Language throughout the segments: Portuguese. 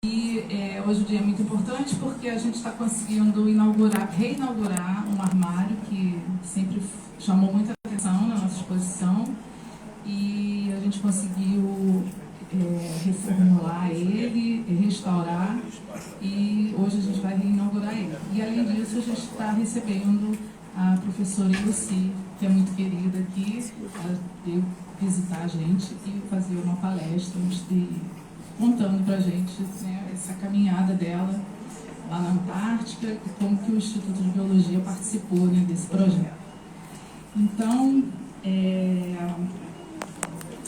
Hoje o dia é muito importante porque a gente está conseguindo reinaugurar um armário que sempre chamou muita atenção na nossa exposição, e a gente conseguiu reformular ele, restaurar, e hoje a gente vai reinaugurar ele. E além disso, a gente está recebendo a professora Lucy, que é muito querida aqui. Ela veio visitar a gente e fazer uma palestra contando para a gente, né, essa caminhada dela lá na Antártica e como que o Instituto de Biologia participou, né, desse projeto. Então,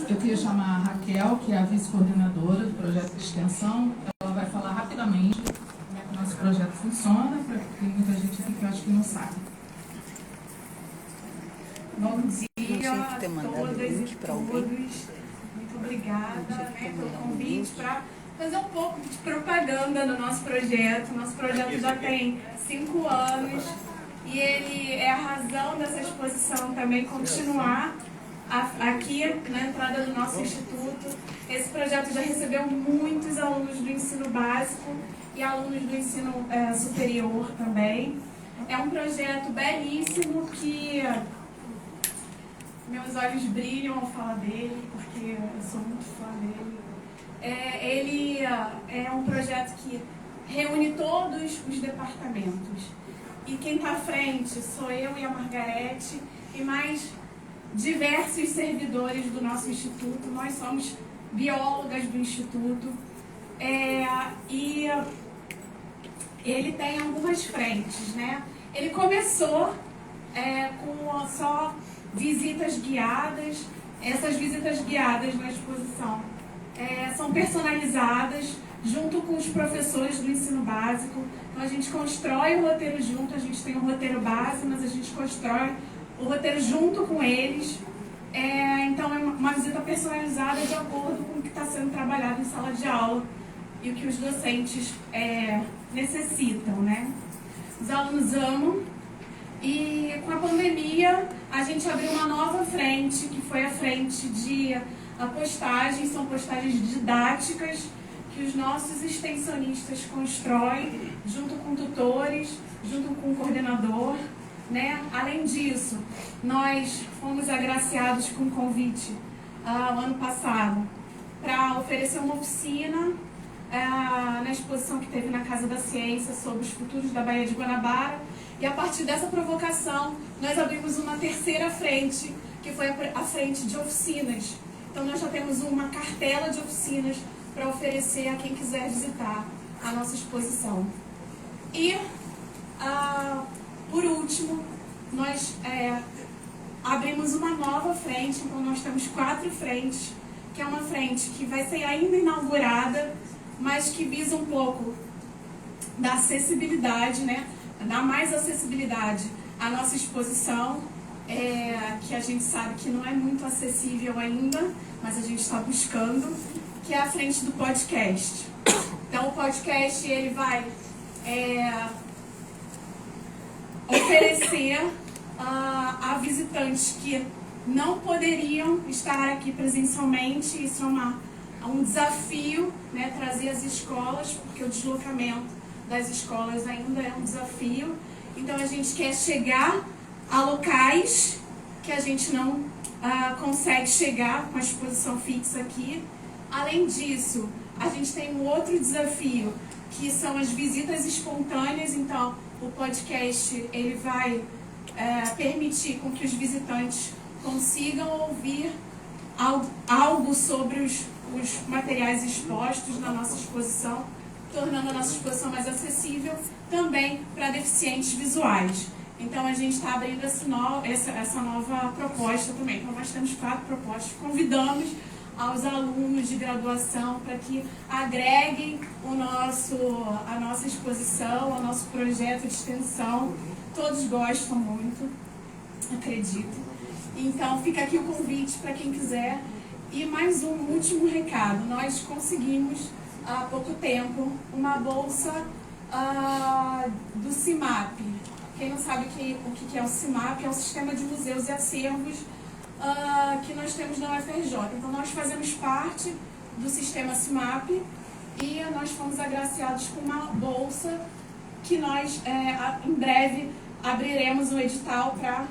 eu queria chamar a Raquel, que é a vice-coordenadora do projeto de extensão. Ela vai falar rapidamente como é que o nosso projeto funciona, porque tem muita gente aqui que eu acho que não sabe. Bom dia a todas e todos. Muito obrigada, pelo convite para fazer um pouco de propaganda do nosso projeto. Nosso projeto já tem 5 anos e ele é a razão dessa exposição também continuar aqui na entrada do nosso instituto. Esse projeto já recebeu muitos alunos do ensino básico e alunos do ensino superior também. É um projeto belíssimo que meus olhos brilham ao falar dele, porque eu sou muito fã dele. Ele é um projeto que reúne todos os departamentos. E quem está à frente sou eu e a Margarete e mais diversos servidores do nosso instituto. Nós somos biólogas do instituto. E ele tem algumas frentes, né? Ele começou com só visitas guiadas. Essas visitas guiadas na exposição são personalizadas junto com os professores do ensino básico. Então a gente constrói o roteiro junto, a gente tem um roteiro base, mas a gente constrói o roteiro junto com eles. Então é uma visita personalizada de acordo com o que está sendo trabalhado em sala de aula e o que os docentes necessitam, né? Os alunos amam. E com a pandemia, a gente abriu uma nova frente, que foi a frente de postagens. São postagens didáticas que os nossos extensionistas constroem, junto com tutores, junto com o coordenador, né? Além disso, nós fomos agraciados com um convite ano passado para oferecer uma oficina na exposição que teve na Casa da Ciência sobre os futuros da Baía de Guanabara. E a partir dessa provocação, nós abrimos uma terceira frente, que foi a frente de oficinas. Então nós já temos uma cartela de oficinas para oferecer a quem quiser visitar a nossa exposição. E, por último, nós abrimos uma nova frente. Então nós temos 4 frentes, que é uma frente que vai ser ainda inaugurada, mas que visa um pouco da acessibilidade, né? Dar mais acessibilidade à nossa exposição, que a gente sabe que não é muito acessível ainda, mas a gente está buscando, que é a frente do podcast. Então o podcast ele vai oferecer a visitantes que não poderiam estar aqui presencialmente. Isso é um desafio, né, trazer as escolas, porque o deslocamento das escolas ainda é um desafio. Então a gente quer chegar a locais que a gente não consegue chegar com a exposição fixa aqui. Além disso, a gente tem um outro desafio, que são as visitas espontâneas. Então o podcast ele vai permitir com que os visitantes consigam ouvir algo sobre os materiais expostos na nossa exposição, tornando a nossa exposição mais acessível também para deficientes visuais. Então a gente está abrindo essa nova proposta também. Então nós temos 4 propostas. Convidamos aos alunos de graduação para que agreguem a nossa exposição, o nosso projeto de extensão. Todos gostam muito, acredito. Então fica aqui o convite para quem quiser. E mais um último recado. Nós conseguimos há pouco tempo uma bolsa do CIMAP. Quem não sabe o que é o CIMAP, é o Sistema de Museus e Acervos que nós temos na UFRJ. Então nós fazemos parte do sistema CIMAP e nós fomos agraciados com uma bolsa que nós, em breve, abriremos um edital para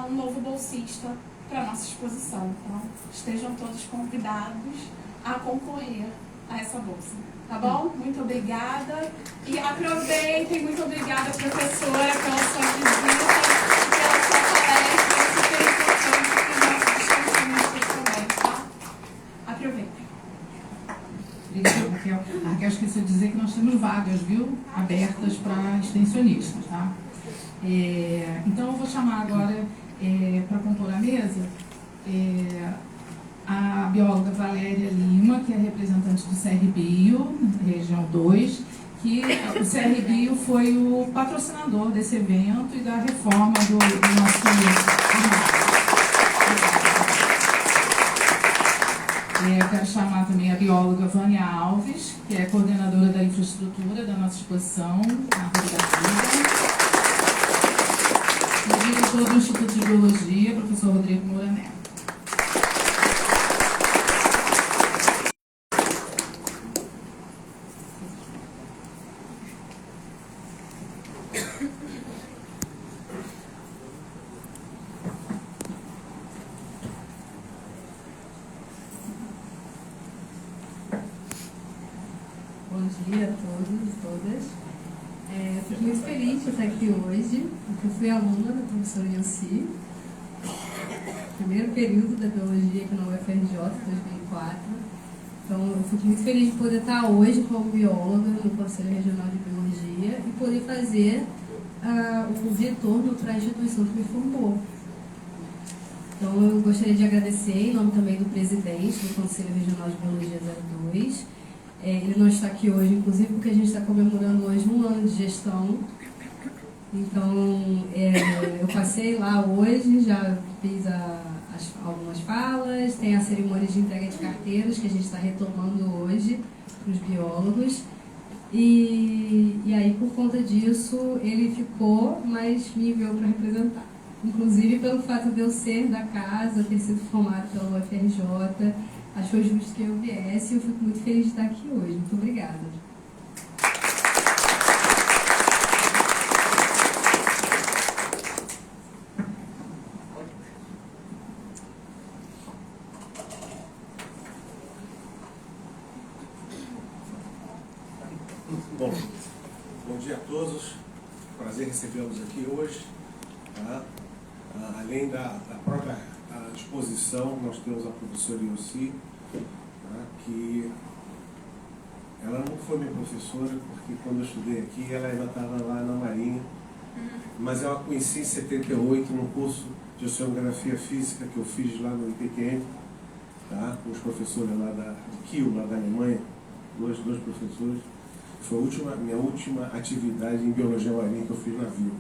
um novo bolsista para a nossa exposição. Então, estejam todos convidados a concorrer a essa bolsa. Tá bom? Muito obrigada. E aproveitem, muito obrigada, professora, pela sua visita e pela sua palestra, super importante para os nossos extensionistas também, tá? Aproveitem. Obrigada, Raquel. A Raquel esqueceu de dizer que nós temos vagas, viu? Abertas para extensionistas, tá? Então, eu vou chamar agora para compor a mesa a bióloga Valéria Lima, que é representante do CRBio, região 2, que o CRBio foi o patrocinador desse evento e da reforma do nosso armário. Eu quero chamar também a bióloga Vânia Alves, que é coordenadora da infraestrutura da nossa exposição, na Rua da Vida. E o diretor do Instituto de Biologia, professor Rodrigo Moura Neto. Bom dia a todos e todas. Fico muito feliz de estar aqui hoje, porque eu fui aluna da professora Yossi, primeiro período da biologia aqui na UFRJ, 2004. Então, eu fico muito feliz de poder estar hoje como bióloga no Conselho Regional de Biologia e poder fazer o retorno para a instituição que me formou. Então, eu gostaria de agradecer, em nome também do presidente do Conselho Regional de Biologia 02. Ele não está aqui hoje, inclusive, porque a gente está comemorando hoje 1 ano de gestão. Então, eu passei lá hoje, já fiz algumas falas, tem a cerimônia de entrega de carteiras, que a gente está retomando hoje para os biólogos. E aí, por conta disso, ele ficou, mas me enviou para representar. Inclusive, pelo fato de eu ser da casa, ter sido formado pela UFRJ, achou justo que eu viesse e eu fico muito feliz de estar aqui hoje. Muito obrigada. Bom dia a todos. Prazer recebê-los aqui hoje. Tá? Além da própria exposição, nós temos a professora Yossi, tá? Que ela não foi minha professora, porque quando eu estudei aqui, ela ainda estava lá na Marinha, mas eu a conheci em 78, no curso de Oceanografia Física que eu fiz lá no IPQM, tá? Com os professores lá de Kiel, lá da Alemanha, dois professores. Foi a minha última atividade em biologia marinha que eu fiz na vida.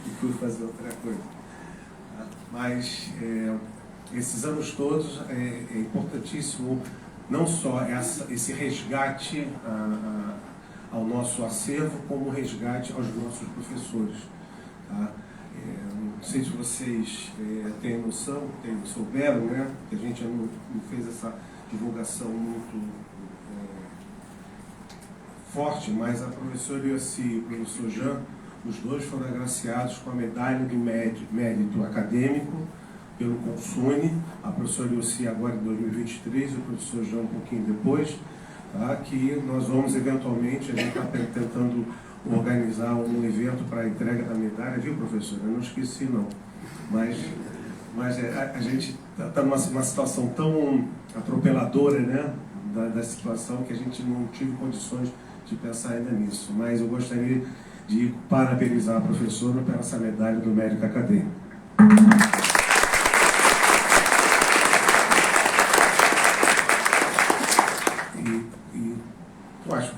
E fui fazer outra coisa. Mas esses anos todos é importantíssimo não só esse resgate ao nosso acervo, como resgate aos nossos professores. Tá? Não sei se vocês têm noção, souberam, né? Que a gente não fez essa divulgação muito forte, mas a professora Yossi e o professor Jean, os dois foram agraciados com a medalha do mérito acadêmico pelo Consune, a professora Yossi agora em 2023 e o professor Jean um pouquinho depois, tá? Que nós vamos eventualmente, a gente está tentando organizar um evento para a entrega da medalha, viu, professora? Eu não esqueci não, mas a gente está numa situação tão atropeladora, né, da situação, que a gente não tive condições de pensar ainda nisso, mas eu gostaria de parabenizar a professora pela essa medalha do mérito acadêmico. E eu acho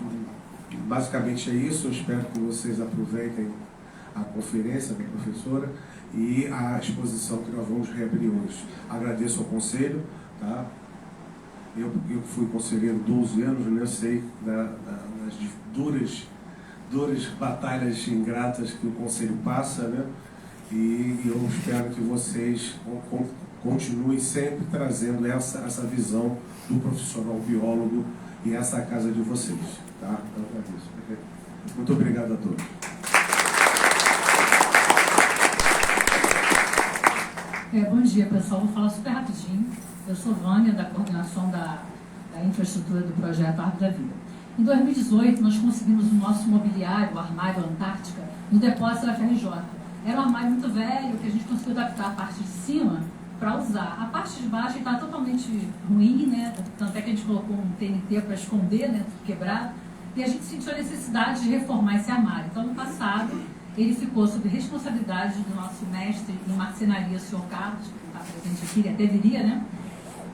que basicamente é isso. Eu espero que vocês aproveitem a conferência da professora e a exposição que nós vamos reabrir hoje. Agradeço ao conselho, tá? Eu fui conselheiro 12 anos, né? Eu sei das duras batalhas ingratas que o conselho passa, né? E eu espero que vocês continuem sempre trazendo essa visão do profissional biólogo e essa é a casa de vocês, tá? Então é isso. Muito obrigado a todos. Bom dia, pessoal. Vou falar super rapidinho. Eu sou Vânia, da coordenação da infraestrutura do projeto Árvore da Vida. Em 2018, nós conseguimos o nosso mobiliário, o armário Antártica, no depósito da FRJ. Era um armário muito velho, que a gente conseguiu adaptar a parte de cima para usar. A parte de baixo está totalmente ruim, né? Tanto é que a gente colocou um TNT para esconder, né? Quebrado. E a gente sentiu a necessidade de reformar esse armário. Então, no passado, ele ficou sob responsabilidade do nosso mestre em marcenaria, o senhor Carlos, que está presente aqui, ele até viria, né?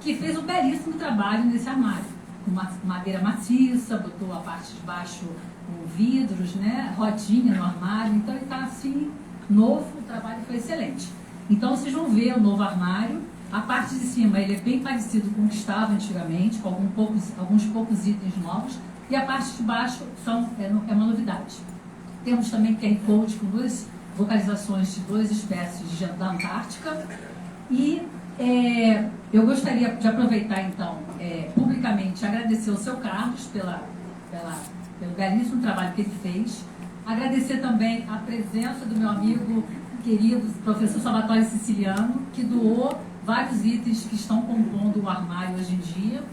Que fez um belíssimo trabalho nesse armário. Com madeira maciça, botou a parte de baixo com vidros, né? Rodinha no armário. Então, ele está assim, novo, o trabalho foi excelente. Então, vocês vão ver o novo armário. A parte de cima, ele é bem parecido com o que estava antigamente, com alguns poucos itens novos. E a parte de baixo é uma novidade. Temos também QR Code com 2 vocalizações de 2 espécies da Antártica. E eu gostaria de aproveitar, então, publicamente, agradecer ao seu Carlos pelo belíssimo trabalho que ele fez. Agradecer também a presença do meu amigo querido, professor Salvatore Siciliano, que doou vários itens que estão compondo o armário hoje em dia.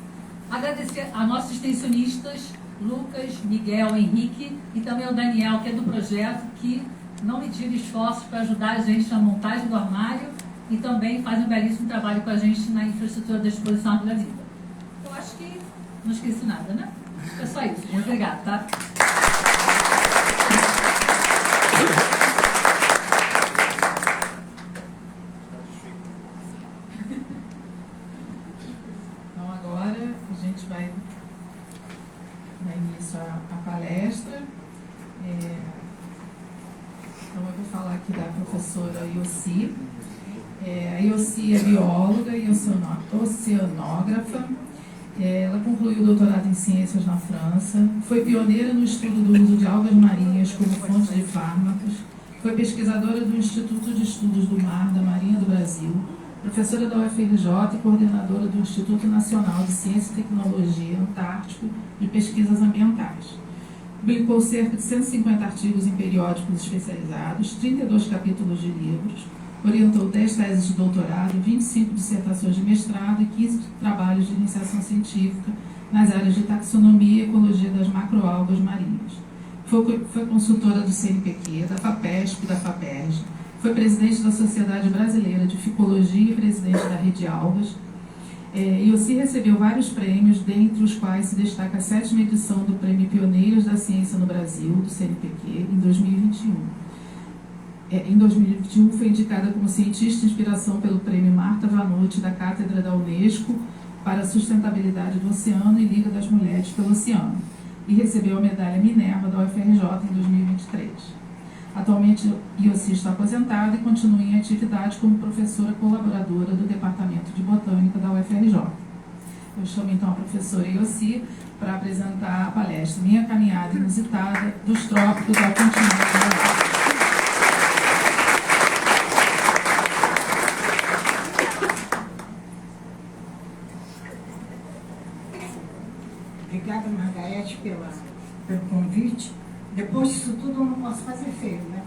Agradecer a nossos extensionistas, Lucas, Miguel, Henrique, e também ao Daniel, que é do projeto, que não mediram esforços para ajudar a gente na montagem do armário e também faz um belíssimo trabalho com a gente na infraestrutura da exposição Árvore da Vida. Eu acho que não esqueci nada, né? É só isso. Muito obrigada, tá? Então, agora a gente vai dar início à palestra. Então, eu vou falar aqui da professora Yossi. A Yossi é bióloga e oceanógrafa. Ela concluiu o doutorado em ciências na França. Foi pioneira no estudo do uso de algas marinhas como fonte de fármacos. Foi pesquisadora do Instituto de Estudos do Mar da Marinha do Brasil, professora da UFRJ e coordenadora do Instituto Nacional de Ciência e Tecnologia Antártico de Pesquisas Ambientais. Publicou cerca de 150 artigos em periódicos especializados, 32 capítulos de livros, orientou 10 teses de doutorado, 25 dissertações de mestrado e 15 trabalhos de iniciação científica nas áreas de taxonomia e ecologia das macroalgas marinhas. Foi consultora do CNPq, da FAPESP e da FAPERJ. Foi presidente da Sociedade Brasileira de Ficologia e presidente da Rede Algas. Yossi recebeu vários prêmios, dentre os quais se destaca a 7ª edição do Prêmio Pioneiros da Ciência no Brasil, do CNPq, em 2021. Em 2021, foi indicada como cientista de inspiração pelo Prêmio Marta Vanucci, da Cátedra da Unesco para a Sustentabilidade do Oceano e Liga das Mulheres pelo Oceano, e recebeu a Medalha Minerva da UFRJ em 2023. Atualmente, Yossi está aposentada e continua em atividade como professora colaboradora do Departamento de Botânica da UFRJ. Eu chamo então a professora Yossi para apresentar a palestra Minha Caminhada Inusitada dos Trópicos ao Continente Europeu. Obrigada, Margarete, pelo convite. Depois disso tudo, eu não posso fazer feio, né?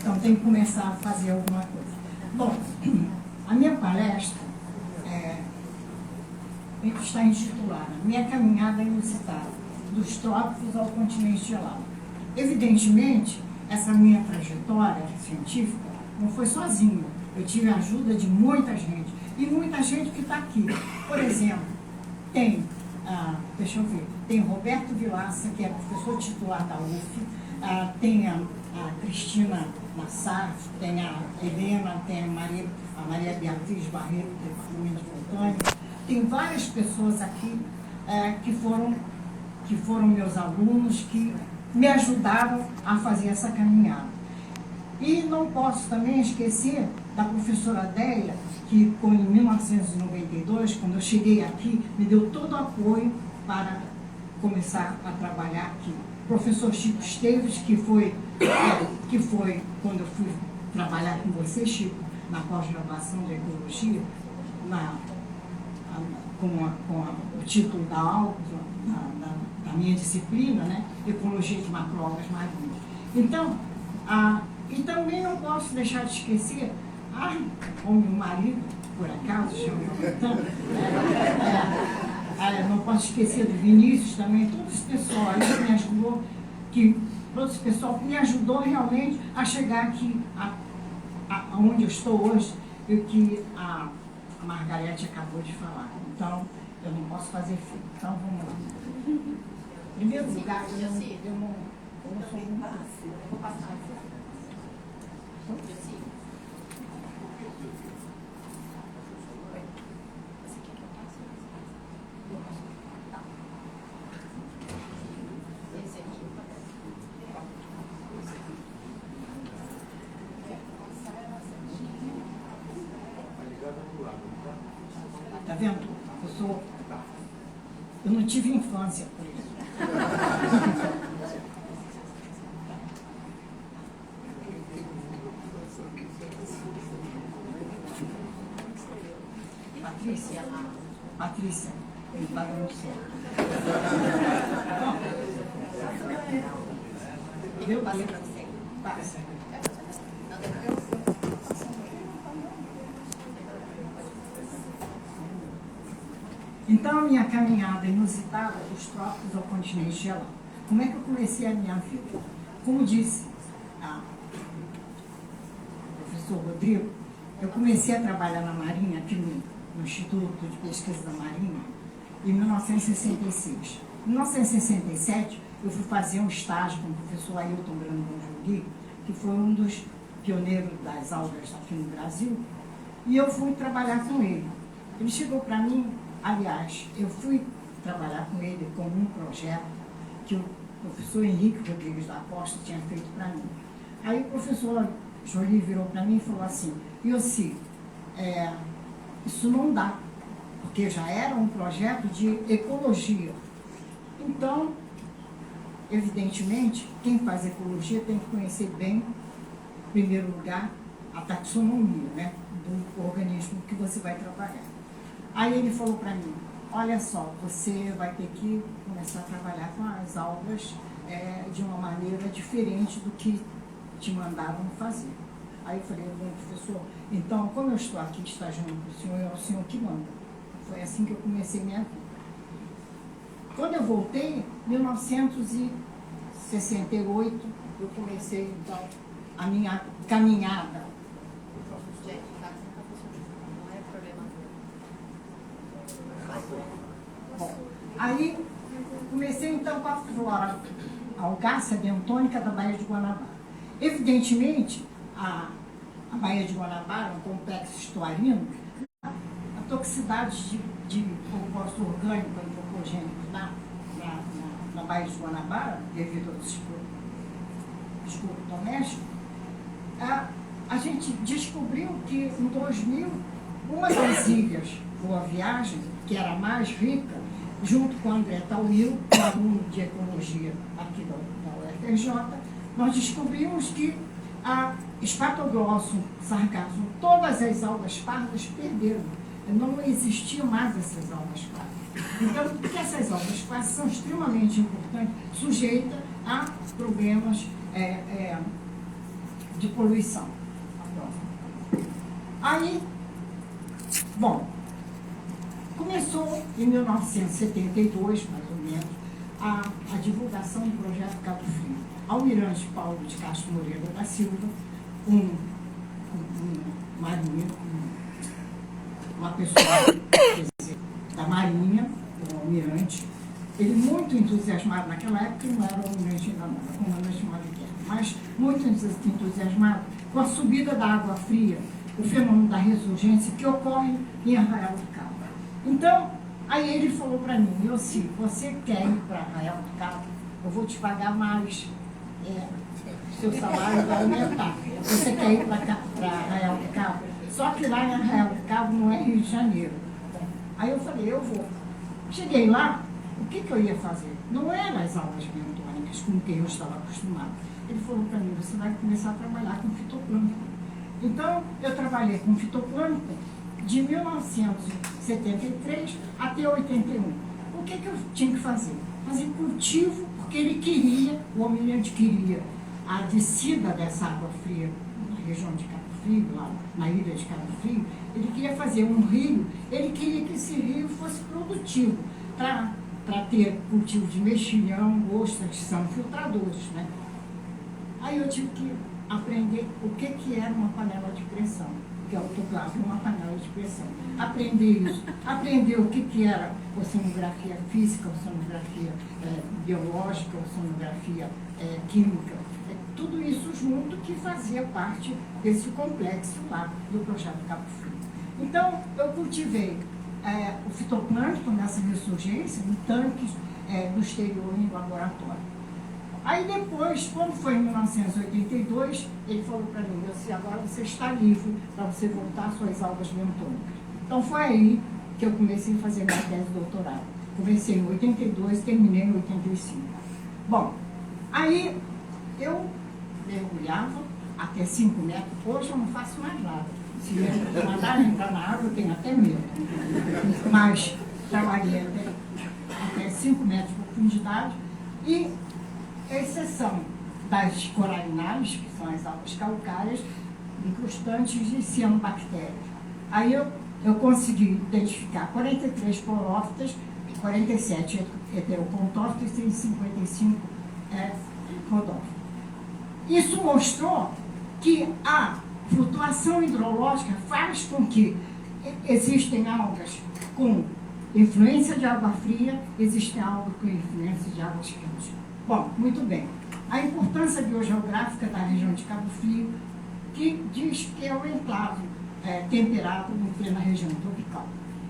Então, tem que começar a fazer alguma coisa. Bom, a minha palestra está intitulada Minha Caminhada Inusitada, dos Trópicos ao Continente Gelado. Evidentemente, essa minha trajetória científica não foi sozinha. Eu tive a ajuda de muita gente, e muita gente que está aqui. Por exemplo, tem Roberto Vilaça, que é professor titular da UF, tem a Cristina Nassar, tem a Helena, tem a Maria Beatriz Barreto, que é Fluminense Fontane. Tem várias pessoas aqui que foram meus alunos, que me ajudaram a fazer essa caminhada. E não posso também esquecer da professora Adélia, que em 1992, quando eu cheguei aqui, me deu todo o apoio para começar a trabalhar aqui. O professor Chico Esteves, que foi quando eu fui trabalhar com você, Chico, na pós-graduação de Ecologia, o título da aula, da minha disciplina, né? Ecologia de macroalgas marinhas. Então, e também não posso deixar de esquecer, o meu marido, por acaso, chama não posso esquecer do Vinícius também, todo esse pessoal aí que me ajudou, todo esse pessoal que me ajudou realmente a chegar aqui, aonde eu estou hoje, e o que a Margarete acabou de falar. Então, eu não posso fazer fio. Então, vamos lá. Em primeiro lugar, eu não sou muito fácil. Eu vou passar aqui. Tá vendo? Eu não tive infância por isso. Patrícia, ele está dando certo. Eu passei para você. Passa. Então, a minha caminhada inusitada dos trópicos ao continente gelado. Como é que eu comecei a minha vida? Como disse o professor Rodrigo, eu comecei a trabalhar na Marinha, aqui no Instituto de Pesquisa da Marinha, em 1966. Em 1967, eu fui fazer um estágio com o professor Ailton Brandão Jogui, que foi um dos pioneiros das algas aqui no Brasil, e eu fui trabalhar com ele. Ele chegou para mim, aliás, eu fui trabalhar com ele com um projeto que o professor Henrique Rodrigues da Costa tinha feito para mim. Aí o professor Jolie virou para mim e falou assim, Yossi, isso não dá, porque já era um projeto de ecologia. Então, evidentemente, quem faz ecologia tem que conhecer bem, em primeiro lugar, a taxonomia, né, do organismo que você vai trabalhar. Aí ele falou para mim, olha só, você vai ter que começar a trabalhar com as algas de uma maneira diferente do que te mandaram fazer. Aí eu falei, bom, professor, então, como eu estou aqui estagiando para o senhor, é o senhor que manda. Foi assim que eu comecei minha vida. Quando eu voltei, em 1968, eu comecei, então, a minha caminhada. Bom, aí comecei então com a flora algácea bentônica da Baía de Guanabara. Evidentemente, a Baía de Guanabara, um complexo estuarino, a toxicidade de composto orgânico antropogênico na Baía de Guanabara, devido ao esgoto doméstico, a gente descobriu que em 2000, uma das ilhas Boa Viagem, que era a mais rica, junto com o André Tauil, um aluno de ecologia aqui da UFRJ, nós descobrimos que a Spatoglossum, Sargassum, todas as algas pardas perderam. Não existiam mais essas algas pardas. Então, porque essas algas pardas são extremamente importantes, sujeitas a problemas de poluição. Aí, bom, começou em 1972, mais ou menos, a divulgação do projeto Cabo Frio. Almirante Paulo de Castro Moreira da Silva, um marinheiro, uma pessoa da Marinha, um almirante, ele muito entusiasmado, naquela época ele não era almirante ainda não, era comandante marinheiro, mas muito entusiasmado com a subida da água fria, o fenômeno da ressurgência que ocorre em Arraial do Cabo. Então, aí ele falou para mim, Yossi, você quer ir para Arraial do Cabo? Eu vou te pagar mais, seu salário vai aumentar. Você quer ir para Arraial do Cabo? Só que lá em Arraial do Cabo não é Rio de Janeiro. Aí eu falei, eu vou. Cheguei lá, o que eu ia fazer? Não eram as aulas bentônicas com quem eu estava acostumado. Ele falou para mim, você vai começar a trabalhar com fitoplâncton. Então, eu trabalhei com fitoplâncton de 1973 até 81. O que eu tinha que fazer? Fazer cultivo, porque ele queria, o almirante queria a descida dessa água fria na região de Cabo Frio, lá na ilha de Cabo Frio. Ele queria fazer um rio, ele queria que esse rio fosse produtivo, para ter cultivo de mexilhão, ostra, que são filtradores, né? Aí eu tive que aprender o que era uma panela de pressão, que é autoclave, uma panela de pressão. Aprender isso, aprender o que era oceanografia física, oceanografia biológica, oceanografia química, tudo isso junto que fazia parte desse complexo lá do projeto Cabo Frio. Então, eu cultivei o fitoplâncton nessa ressurgência em tanques do exterior em laboratório. Aí depois, quando foi em 1982, ele falou para mim, agora você está livre para você voltar às suas algas bentônicas. Então foi aí que eu comecei a fazer minha tese de doutorado. Comecei em 82 e terminei em 85. Bom, aí eu mergulhava até 5 metros. Hoje eu não faço mais nada. Se eu mandar entrar na água, eu tenho até medo. Mas trabalhei até 5 metros de profundidade e, exceção das coralinárias, que são as algas calcárias, incrustantes de cianobactérias. Aí eu consegui identificar 43 clorófitas, 47 heterocontófitas e 55 rodófitas. Isso mostrou que a flutuação hidrológica faz com que existem algas com influência de água fria, existem algas com influência de águas quentes. Bom, muito bem. A importância biogeográfica da região de Cabo Frio, que diz que é o enclave temperado em plena região tropical.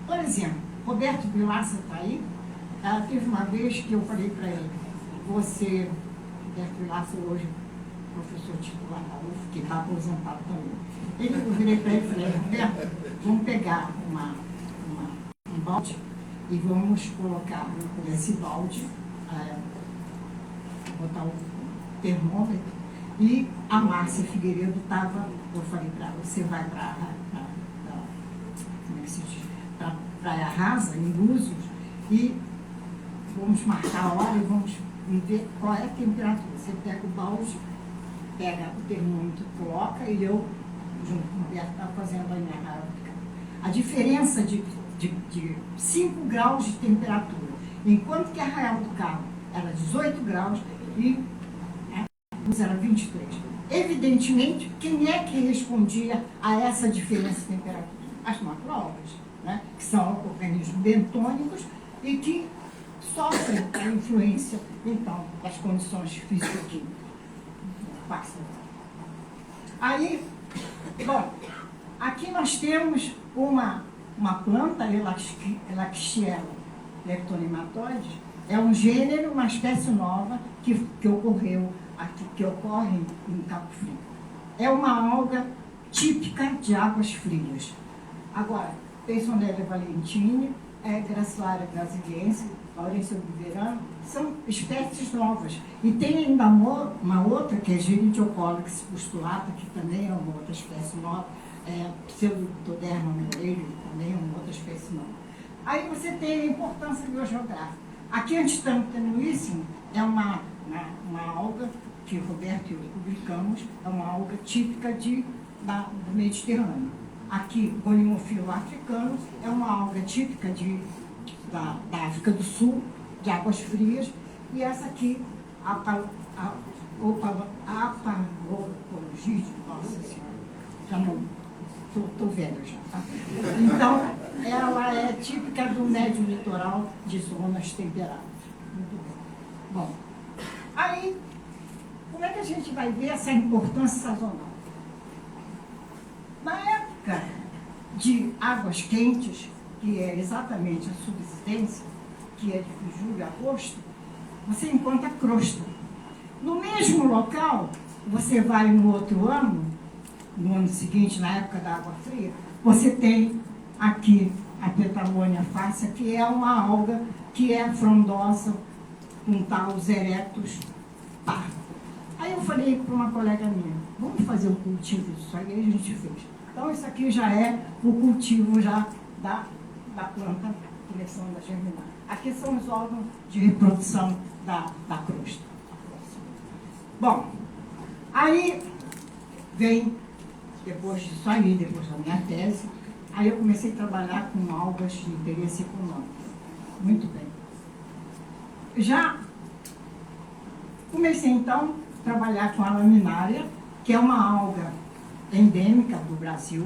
Por exemplo, Roberto Vilaça está aí. Teve uma vez que eu falei para ele, Roberto Vilaça hoje, professor titular da UF, que está aposentado também. Eu virei para ele e falei, Roberto, vamos pegar um balde e vamos colocar nesse balde, botar o termômetro, e a Márcia Figueiredo estava, eu falei para ela, você vai para Praia Rasa, em Búzios, e vamos marcar a hora e vamos ver qual é a temperatura. Você pega o balde, pega o termômetro, coloca, e eu, junto com o Roberto, estava fazendo a minha aeróbica. A diferença de 5 graus de temperatura, enquanto que a Arraial do Cabo era 18 graus e era 23. Evidentemente, quem é que respondia a essa diferença de temperatura? As macroalgas, né? Que são organismos bentônicos e que sofrem a influência, então, das condições físico-químicas. Aí, bom, aqui nós temos uma planta, Elaxiella leptonematóides, é um gênero, uma espécie nova que ocorreu aqui, que ocorre em Cabo Frio. É uma alga típica de águas frias. Agora, Peisonella valentini, Gracilaria brasiliense, Laurencia oliveirana, são espécies novas. E tem ainda uma outra, que é Geridiopólix postulata, que também é uma outra espécie nova, Pseudoderma moreira, também é uma outra espécie nova. Aí você tem a importância biogeográfica. Aqui, Antitamo tenuíssimo, é uma alga que Roberto e eu publicamos, é uma alga típica do Mediterrâneo. Aqui, Golimofilo africano, é uma alga típica da África do Sul, de águas frias, e essa aqui, Apalogide, nossa senhora, já não, estou velha já, tá? Então, ela é típica do médio litoral de zonas temperadas. Muito bem. Bom, aí, como é que a gente vai ver essa importância sazonal? Na época de águas quentes, que é exatamente a subsidência, que é de julho a agosto, você encontra crosta. No mesmo local, você vai no outro ano, no ano seguinte, na época da água fria, você tem aqui a Petalônia fácia, que é uma alga que é frondosa, com talos erectos pardo. Aí eu falei para uma colega minha, vamos fazer um cultivo disso aí, a gente fez. Então, isso aqui já é o cultivo já da planta começando a germinar. Aqui são os órgãos de reprodução da crosta. Bom, aí vem, depois disso aí, depois da minha tese, aí eu comecei a trabalhar com algas de interesse econômico. Muito bem. Já comecei, então, a trabalhar com a laminária, que é uma alga endêmica do Brasil,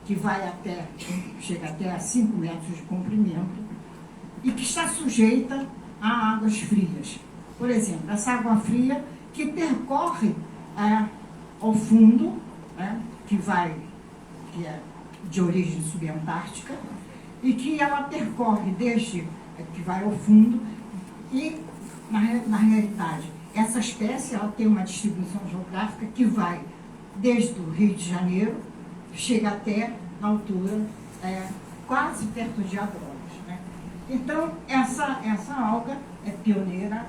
que chega até a 5 metros de comprimento e que está sujeita a águas frias. Por exemplo, essa água fria que percorre ao fundo, que é de origem subantártica, e que ela percorre desde que vai ao fundo e, na realidade, essa espécie ela tem uma distribuição geográfica que vai desde o Rio de Janeiro, chega até na altura quase perto de Abrolhos. Né? Então, essa alga é pioneira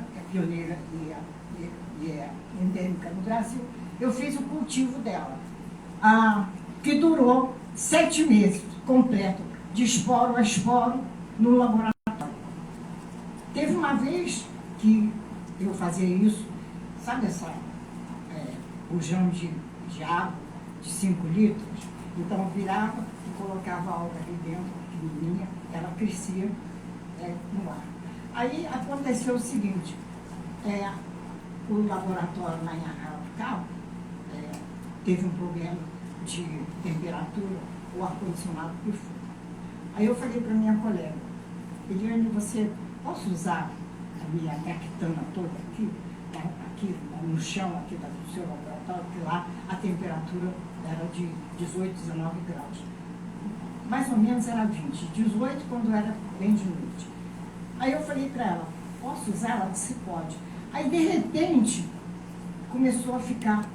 e é endêmica no Brasil. Eu fiz o cultivo dela, que durou 7 meses completo, de esporo a esporo, no laboratório. Teve uma vez que eu fazia isso, sabe bujão de água de 5 litros? Então eu virava e colocava a alga ali dentro, pequenininha, ela crescia no ar. Aí aconteceu o seguinte, o laboratório lá em Arraial do Cabo teve um problema de temperatura, o ar-condicionado pifou. Aí eu falei para minha colega, Eliane, você posso usar a minha tectana toda aqui no chão aqui do seu laboratório, porque lá a temperatura era de 18, 19 graus. Mais ou menos era 20, 18 quando era bem de noite. Aí eu falei para ela, posso usar? Ela disse, pode. Aí de repente começou a ficar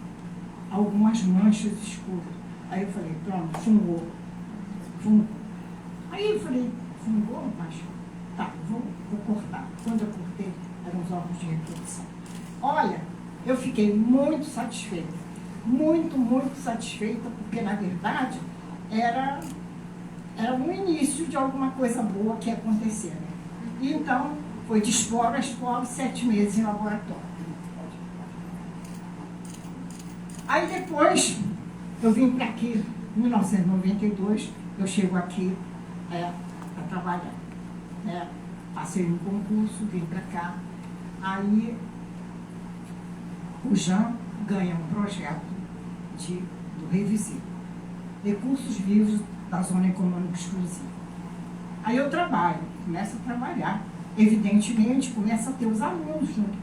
algumas manchas escuras. Aí eu falei, pronto, fungou. Aí eu falei, fungou, mas tá, vou cortar. Quando eu cortei, eram os órgãos de reprodução. Olha, eu fiquei muito satisfeita, muito satisfeita, porque na verdade era o início de alguma coisa boa que ia acontecer. Né? E então foi de esporo a esporo, 7 meses em laboratório. Aí depois eu vim para aqui, em 1992, eu chego aqui para trabalhar. Passei no concurso, vim para cá. Aí o Jean ganha um projeto do Revisir, Recursos Vivos da Zona Econômica Exclusiva. Aí eu começo a trabalhar. Evidentemente, começa a ter os alunos junto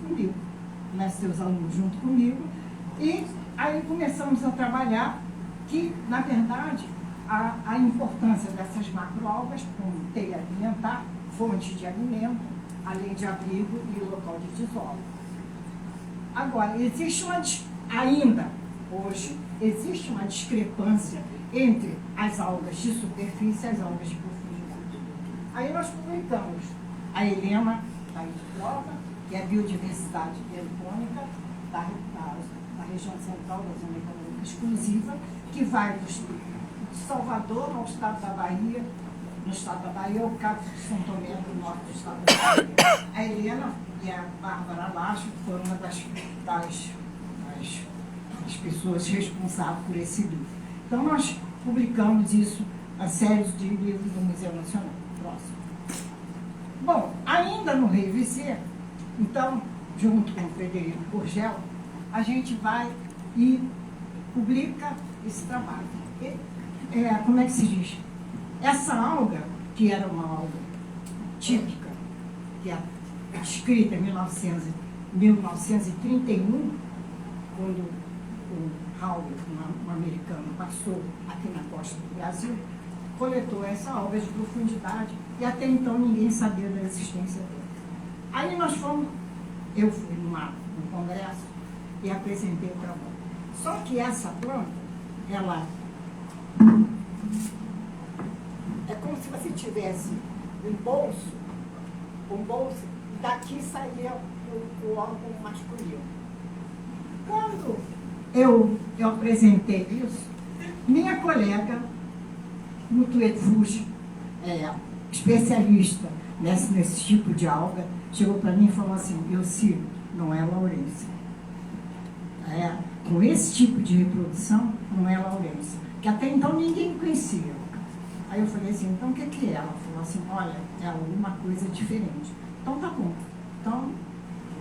comigo. E aí começamos a trabalhar que, na verdade, a importância dessas macroalgas como teia alimentar, fonte de alimento, além de abrigo e local de desova. Agora, ainda hoje, existe uma discrepância entre as algas de superfície e as algas de profundidade. Aí nós publicamos a Helena, da prova, que é a biodiversidade bentônica da região central da Zona Econômica Exclusiva, que vai de Salvador ao estado da Bahia, no estado da Bahia, o Cabo de São Tomé, do norte do estado da Bahia. A Helena e a Bárbara Lacho foram uma das pessoas responsáveis por esse livro. Então, nós publicamos isso, a série de livros do Museu Nacional. Próximo. Bom, ainda no Revisir, então, junto com o Frederico Gurgel, a gente vai e publica esse trabalho. Como é que se diz? Essa alga, que era uma alga típica, que é descrita em 1931, quando o Howard, um americano, passou aqui na costa do Brasil, coletou essa alga de profundidade e até então ninguém sabia da existência dela. Aí eu fui num congresso e apresentei o trabalho. Só que essa planta, ela é como se você tivesse um bolso, daqui saía o órgão masculino. Quando eu apresentei isso, Minha colega, Mutuet Fuji, especialista nesse tipo de alga, chegou para mim e falou assim: Elci, não é Laurência. Com esse tipo de reprodução, não é Laurência. Que até então ninguém conhecia. Aí eu falei assim: então o que é? Ela falou assim: olha, é alguma coisa diferente. Então tá bom. Então,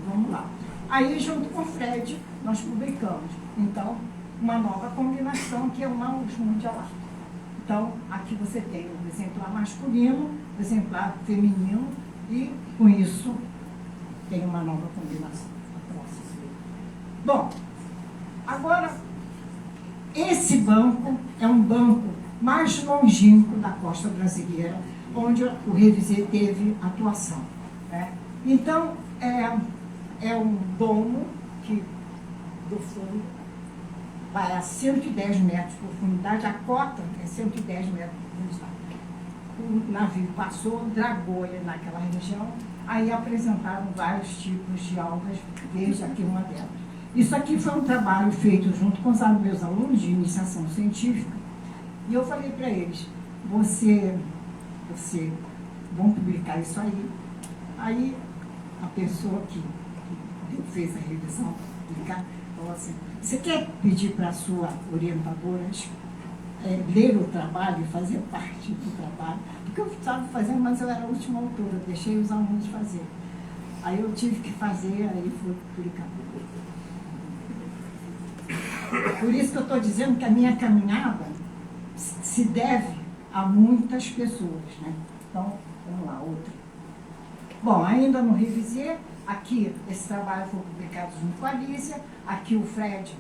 vamos lá. Aí, junto com o Fred, nós publicamos, então, uma nova combinação, que é o Maus Mundial. Então, aqui você tem o exemplar masculino, o exemplar feminino, e, com isso, tem uma nova combinação. Bom, agora, esse banco é um banco mais longínquo da costa brasileira, onde o Revisé teve atuação, né? Então, é um domo que, do fundo, vai a 110 metros de profundidade, a cota é 110 metros de profundidade. O navio passou, dragou ele naquela região, aí apresentaram vários tipos de algas, veja aqui uma delas. Isso aqui foi um trabalho feito junto com os meus alunos de iniciação científica, e eu falei para eles: você vão publicar isso aí. Aí a pessoa que fez a revisão publicar falou assim: você quer pedir para a sua orientadora ler o trabalho e fazer parte do trabalho? Porque eu estava fazendo, mas eu era a última autora, deixei os alunos fazer. Aí eu tive que fazer, aí foi publicar. Por isso que eu estou dizendo que a minha caminhada se deve a muitas pessoas, né? Então, vamos lá, outra. Bom, ainda no Revisé, aqui esse trabalho foi publicado junto com a Lícia, aqui o Fred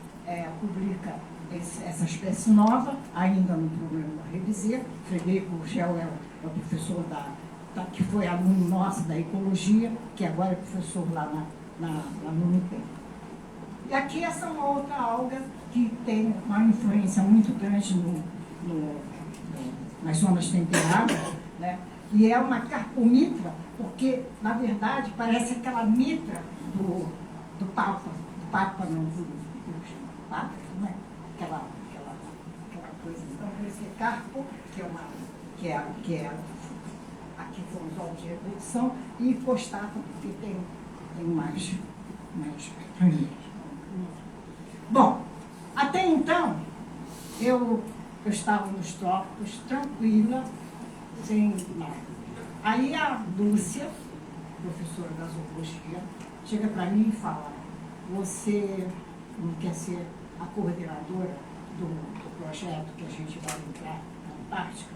publica essa espécie nova, ainda no programa da Revisé. Frederico Gel é o professor que foi aluno nosso da ecologia, que agora é professor lá na Unipem. E aqui essa é uma outra alga que tem uma influência muito grande nas zonas temperadas, né? E é uma carpomitra, porque, na verdade, parece aquela mitra do Papa. Do Papa não, do Papa, não é? Aquela coisa. Então, esse carpo, que é aqui foram os ovos de reprodução, e postata, porque tem mais rainhas. Bom, até então, eu estava nos trópicos, tranquila, sem nada. Aí a Lúcia, professora da zoologia, chega para mim e fala: você não quer ser a coordenadora do projeto que a gente vai entrar na Antártica?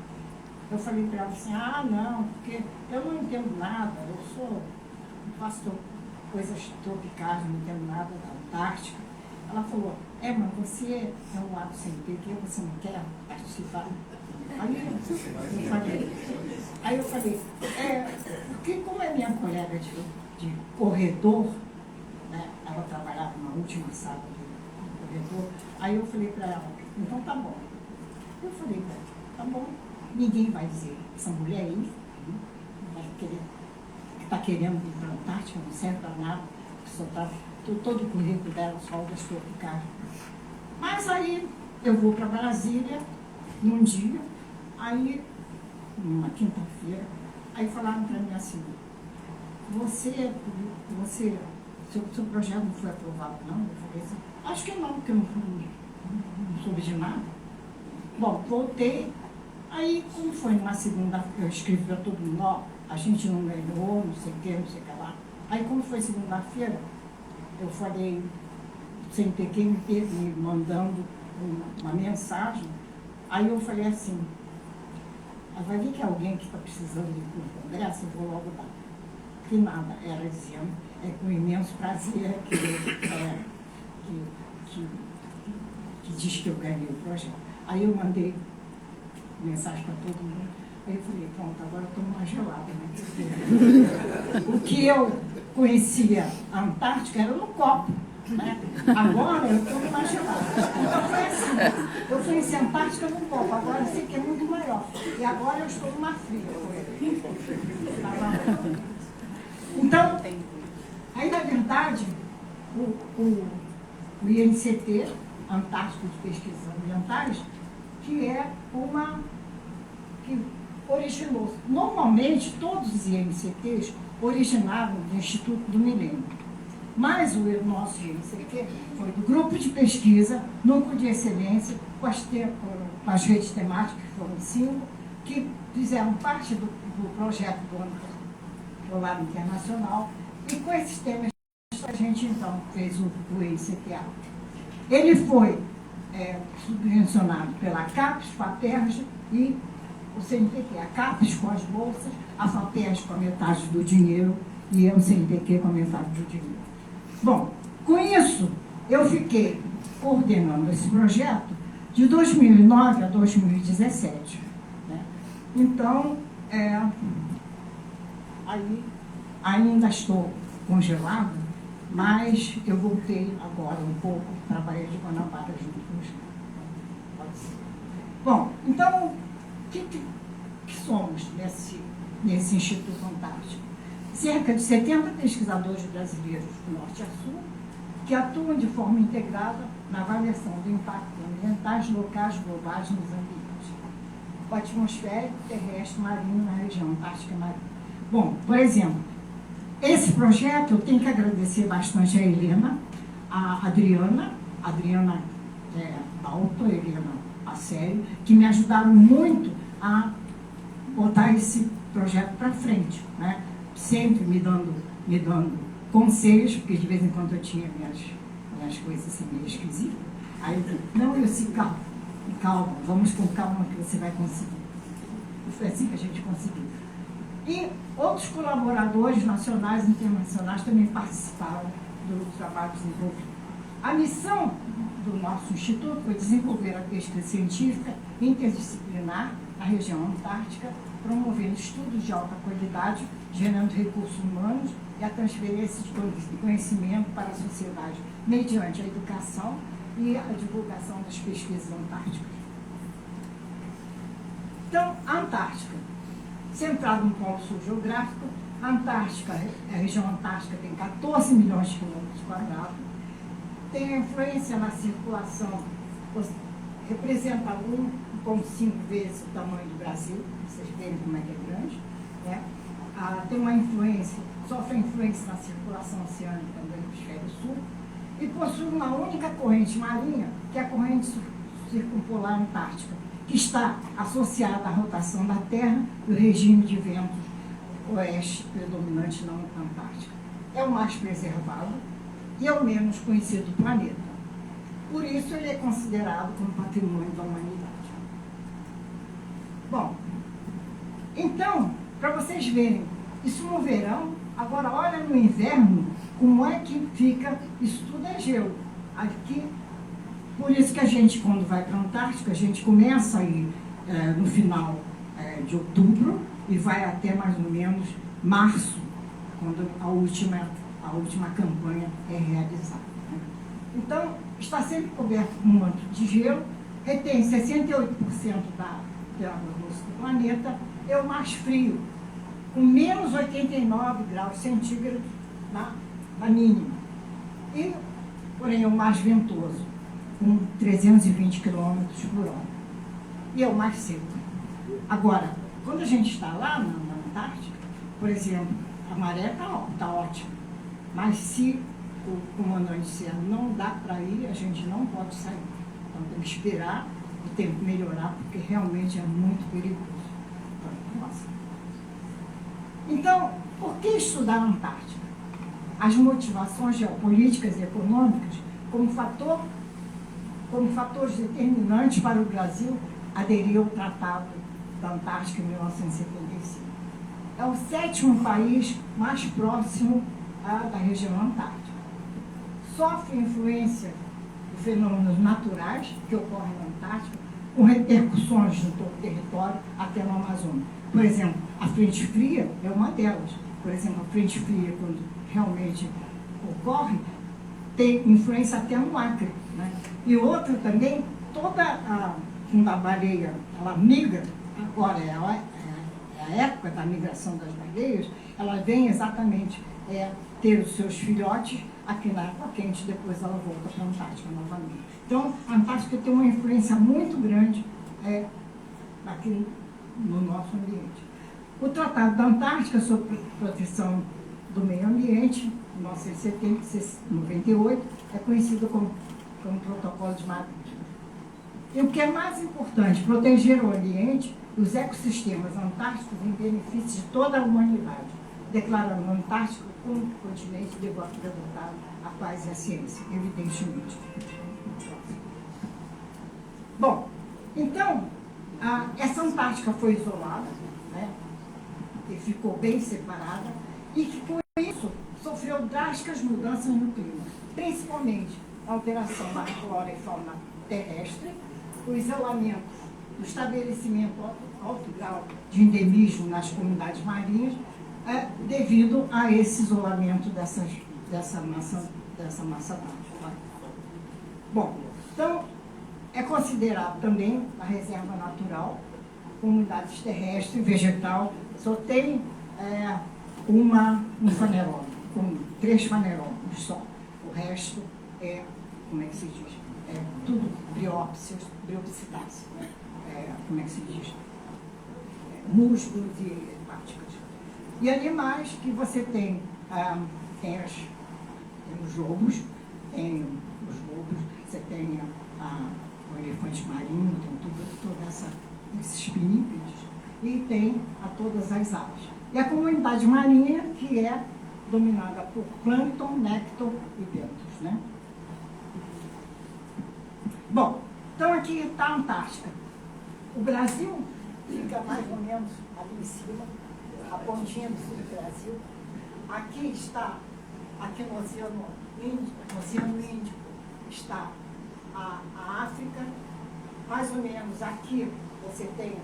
Eu falei para ela assim: ah, não, porque eu não entendo nada, eu faço coisas tropicais, não entendo nada da Antártica. Ela falou: mas você é um lado sem PQ, você não quer participar? Aí eu falei, porque como é minha colega de corredor, né, ela trabalhava na última sala de corredor, aí eu falei para ela: então tá bom. Eu falei para ela: tá bom, ninguém vai dizer, essa mulher aí que está querendo ir para a Antártica, não serve para nada, só tá, todo o currículo dela só das tropicais. Mas aí eu vou para Brasília num dia, aí, numa quinta-feira, aí falaram para mim assim: seu projeto não foi aprovado, não? Eu falei assim: acho que não, porque eu não soube de nada. Bom, voltei, aí como foi numa segunda, eu escrevi para todo mundo: ó, a gente não ganhou, não sei o que, não sei o que lá. Aí como foi segunda-feira, eu falei, sem ter quem me mandando uma mensagem, aí eu falei assim: vai vir que é alguém que está precisando de ir para o congresso, eu vou logo dar. Que nada, ela dizendo, com imenso prazer que diz que eu ganhei o projeto. Aí eu mandei mensagem para todo mundo, aí eu falei: pronto, agora eu estou numa gelada, né? O que eu conhecia a Antártica era no copo, né? Agora eu estou numa gelada. Então foi assim, eu conheci a Antártica no copo, agora eu sei que é muito maior. E agora eu estou numa fria. Então, aí na verdade, o INCT, Antártico de Pesquisas Ambientais, que é uma que originou. Normalmente, todos os INCTs originaram do Instituto do Milênio. Mas o nosso INCT foi do grupo de pesquisa, núcleo de excelência, com as redes temáticas, que foram 5, que fizeram parte do projeto do ano Polar Internacional, e com esses temas a gente então fez o ICTA. Ele foi subvencionado pela CAPES, FAPERJ e o CNPq. A CAPES com as bolsas, a FAPERJ com a metade do dinheiro e o CNPq com a metade do dinheiro. Bom, com isso, eu fiquei coordenando esse projeto de 2009 a 2017. Né? Então, aí ainda estou congelada, mas eu voltei agora um pouco, trabalhei de Guanabara junto com os. Pode ser. Bom, então, o que somos nesse Instituto Antártico? Cerca de 70 pesquisadores brasileiros do norte a sul, que atuam de forma integrada na avaliação do impacto ambientais locais globais nos ambientes atmosférico, terrestre, marinho na região Antártica Marinha. Bom, por exemplo, esse projeto eu tenho que agradecer bastante a Helena, a Adriana Balto, Helena Passério, que me ajudaram muito a botar esse projeto para frente, né? Sempre me dando conselhos, porque de vez em quando eu tinha minhas coisas assim meio esquisitas. Aí eu disse, não, eu disse, calma, vamos com calma que você vai conseguir. E foi assim que a gente conseguiu. E outros colaboradores nacionais e internacionais também participaram do trabalho desenvolvido. A missão do nosso instituto foi desenvolver a pesquisa científica interdisciplinar na região antártica, promovendo estudos de alta qualidade, gerando recursos humanos e a transferência de conhecimento para a sociedade, mediante a educação e a divulgação das pesquisas antárticas. Então, a Antártica, centrada no Polo Sul geográfico, a Antártica, a região antártica tem 14 milhões de quilômetros quadrados, tem a influência na circulação, representa 1,5 vezes o tamanho do Brasil, vocês verem como é que é grande, né? Tem uma influência, sofre influência na circulação oceânica do hemisfério sul, e possui uma única corrente marinha, que é a corrente circumpolar antártica, que está associada à rotação da Terra e o regime de ventos oeste predominante na Antártica. É o mais preservado e é o menos conhecido do planeta. Por isso, ele é considerado como patrimônio da humanidade. Bom, então, para vocês verem, isso no verão, agora olha no inverno, como é que fica, isso tudo é gelo. Aqui, por isso que a gente, quando vai para a Antártica, a gente começa aí no final de outubro e vai até mais ou menos março, quando a última campanha é realizada. Né? Então, está sempre coberto com um manto de gelo, retém 68% da luz do planeta, é o mais frio, com menos 89 graus centígrados na mínima. E, porém, é o mais ventoso, com 320 km por hora. E é o mais seco. Agora, quando a gente está lá na Antártica, por exemplo, a maré está ótima, mas se o comandante disser não dá para ir, a gente não pode sair. Então tem que esperar o tempo melhorar, porque realmente é muito perigoso. Então, por que estudar a Antártica? As motivações geopolíticas e econômicas como fatores determinantes para o Brasil aderir ao Tratado da Antártica em 1975. É o 7º país mais próximo da região antártica. Sofre influência de fenômenos naturais que ocorrem na Antártica, com repercussões no todo o território, até no Amazonas. Por exemplo, a frente fria é uma delas. Por exemplo, a frente fria, quando realmente ocorre, tem influência até no Acre. Né? E outra também, quando a baleia ela migra, agora é a época da migração das baleias, ela vem exatamente ter os seus filhotes aqui na água quente, depois ela volta para a Antártica novamente. Então, a Antártica tem uma influência muito grande aqui no nosso ambiente. O Tratado da Antártica sobre Proteção do Meio Ambiente, 1998, é conhecido como Protocolo de Madrid. E o que é mais importante, proteger o ambiente e os ecossistemas antárticos em benefício de toda a humanidade, declarando a Antártica como um continente devotar à paz e à ciência, evidentemente. Bom, então, essa Antártica foi isolada, né, e ficou bem separada, e que com isso sofreu drásticas mudanças no clima, principalmente a alteração da flora e fauna terrestre, o isolamento, o estabelecimento alto grau de endemismo nas comunidades marinhas, devido a esse isolamento dessa massa d'água. Bom, então, é considerado também a reserva natural, comunidades terrestre e vegetal, só tem um fanerólogo, com 3 fanerólogos só. O resto como é que se diz? Tudo briopsidáceo. Como é que se diz? Musgos e hepáticas. E animais que você tem, tem os lobos, você tem o elefante marinho, tem esses pinípedes, e tem todas as aves. E a comunidade marinha, que é dominada por plâncton, néctar e bentos, né? Bom, então aqui está a Antártica. O Brasil fica mais ou menos ali em cima, a pontinha do sul do Brasil. Aqui está, aqui no Oceano Índico, está a África. Mais ou menos aqui você tem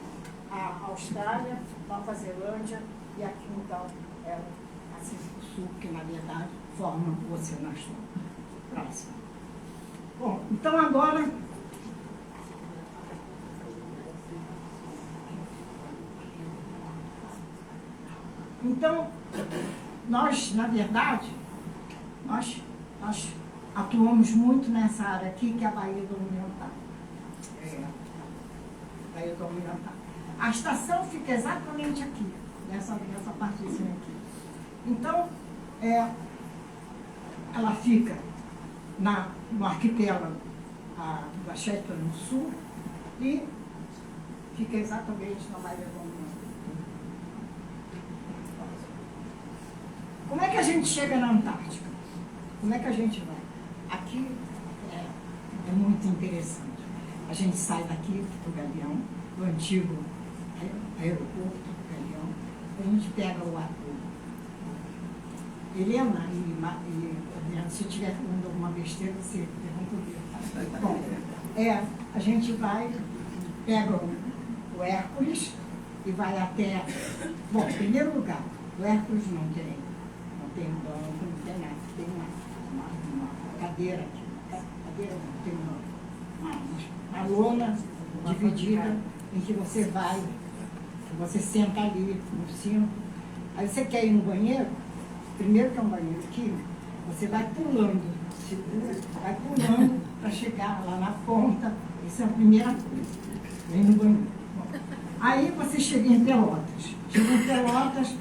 a Austrália, Nova Zelândia, e aqui então é o Pacífico Sul, que na verdade forma o Oceano Atlântico. Próximo. Bom, então agora nós, na verdade, nós atuamos muito nessa área aqui, que é a Baía do Amiantar. Baía do Amiantar. A estação fica exatamente aqui, nessa partezinha aqui. Então, ela fica no arquipélago da Shetland no sul e fica exatamente na Baía do Amiantar. Como é que a gente chega na Antártica? Como é que a gente vai? Aqui é muito interessante. A gente sai daqui do Galeão, do antigo aeroporto do Galeão, a gente pega o ator. Helena e se eu estiver falando alguma besteira, você pergunta o quê? Bom, a gente vai, pega o Hércules e vai até... Bom, em primeiro lugar, o Hércules não tem banco, não tem nada, tem uma cadeira aqui. Cadeira não, tem uma lona dividida em que você vai, você senta ali no cinto. Aí você quer ir no banheiro, primeiro que é um banheiro aqui, você vai pulando para chegar lá na ponta. Essa é a primeira coisa, vem no banheiro. Bom, aí você chega em Pelotas. Chega em Pelotas,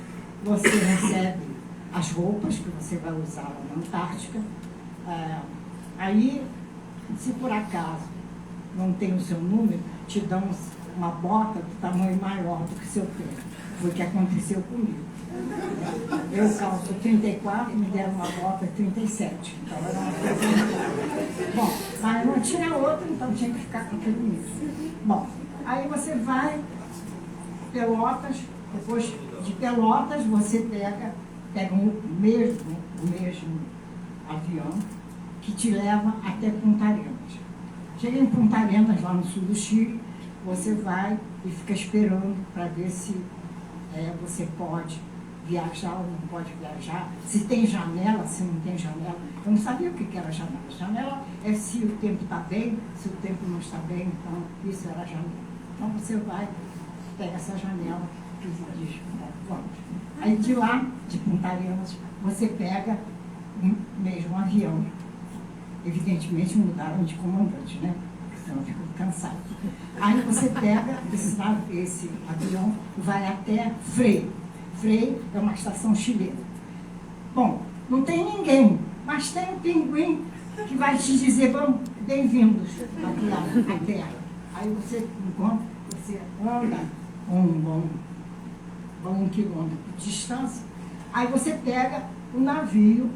você recebe as roupas que você vai usar lá na Antártica. Aí, se por acaso não tem o seu número, te dão uma bota do tamanho maior do que seu pé. Foi o que aconteceu comigo. Eu calço 34 e me deram uma bota 37. Então era uma coisa... Bom, mas não tinha outra, então tinha que ficar com aquele nível. Bom, aí você vai, Pelotas, depois de Pelotas você pega o mesmo avião que te leva até Punta Arenas. Chega em Punta Arenas, lá no sul do Chile, você vai e fica esperando para ver se você pode viajar ou não pode viajar, se tem janela, se não tem janela. Eu não sabia o que era janela. Janela é se o tempo está bem, se o tempo não está bem, então isso era janela. Então você vai, pega essa janela que diz, vamos. Aí de lá, de Punta Arenas, você pega o mesmo avião. Evidentemente mudaram de comandante, né? eu fico cansado. Aí você pega esse avião e vai até Frei. Frei é uma estação chilena. Bom, não tem ninguém, mas tem um pinguim que vai te dizer, vamos, bem-vindos aqui à Terra. Aí você encontra, você anda um quilômetro de distância, aí você pega o navio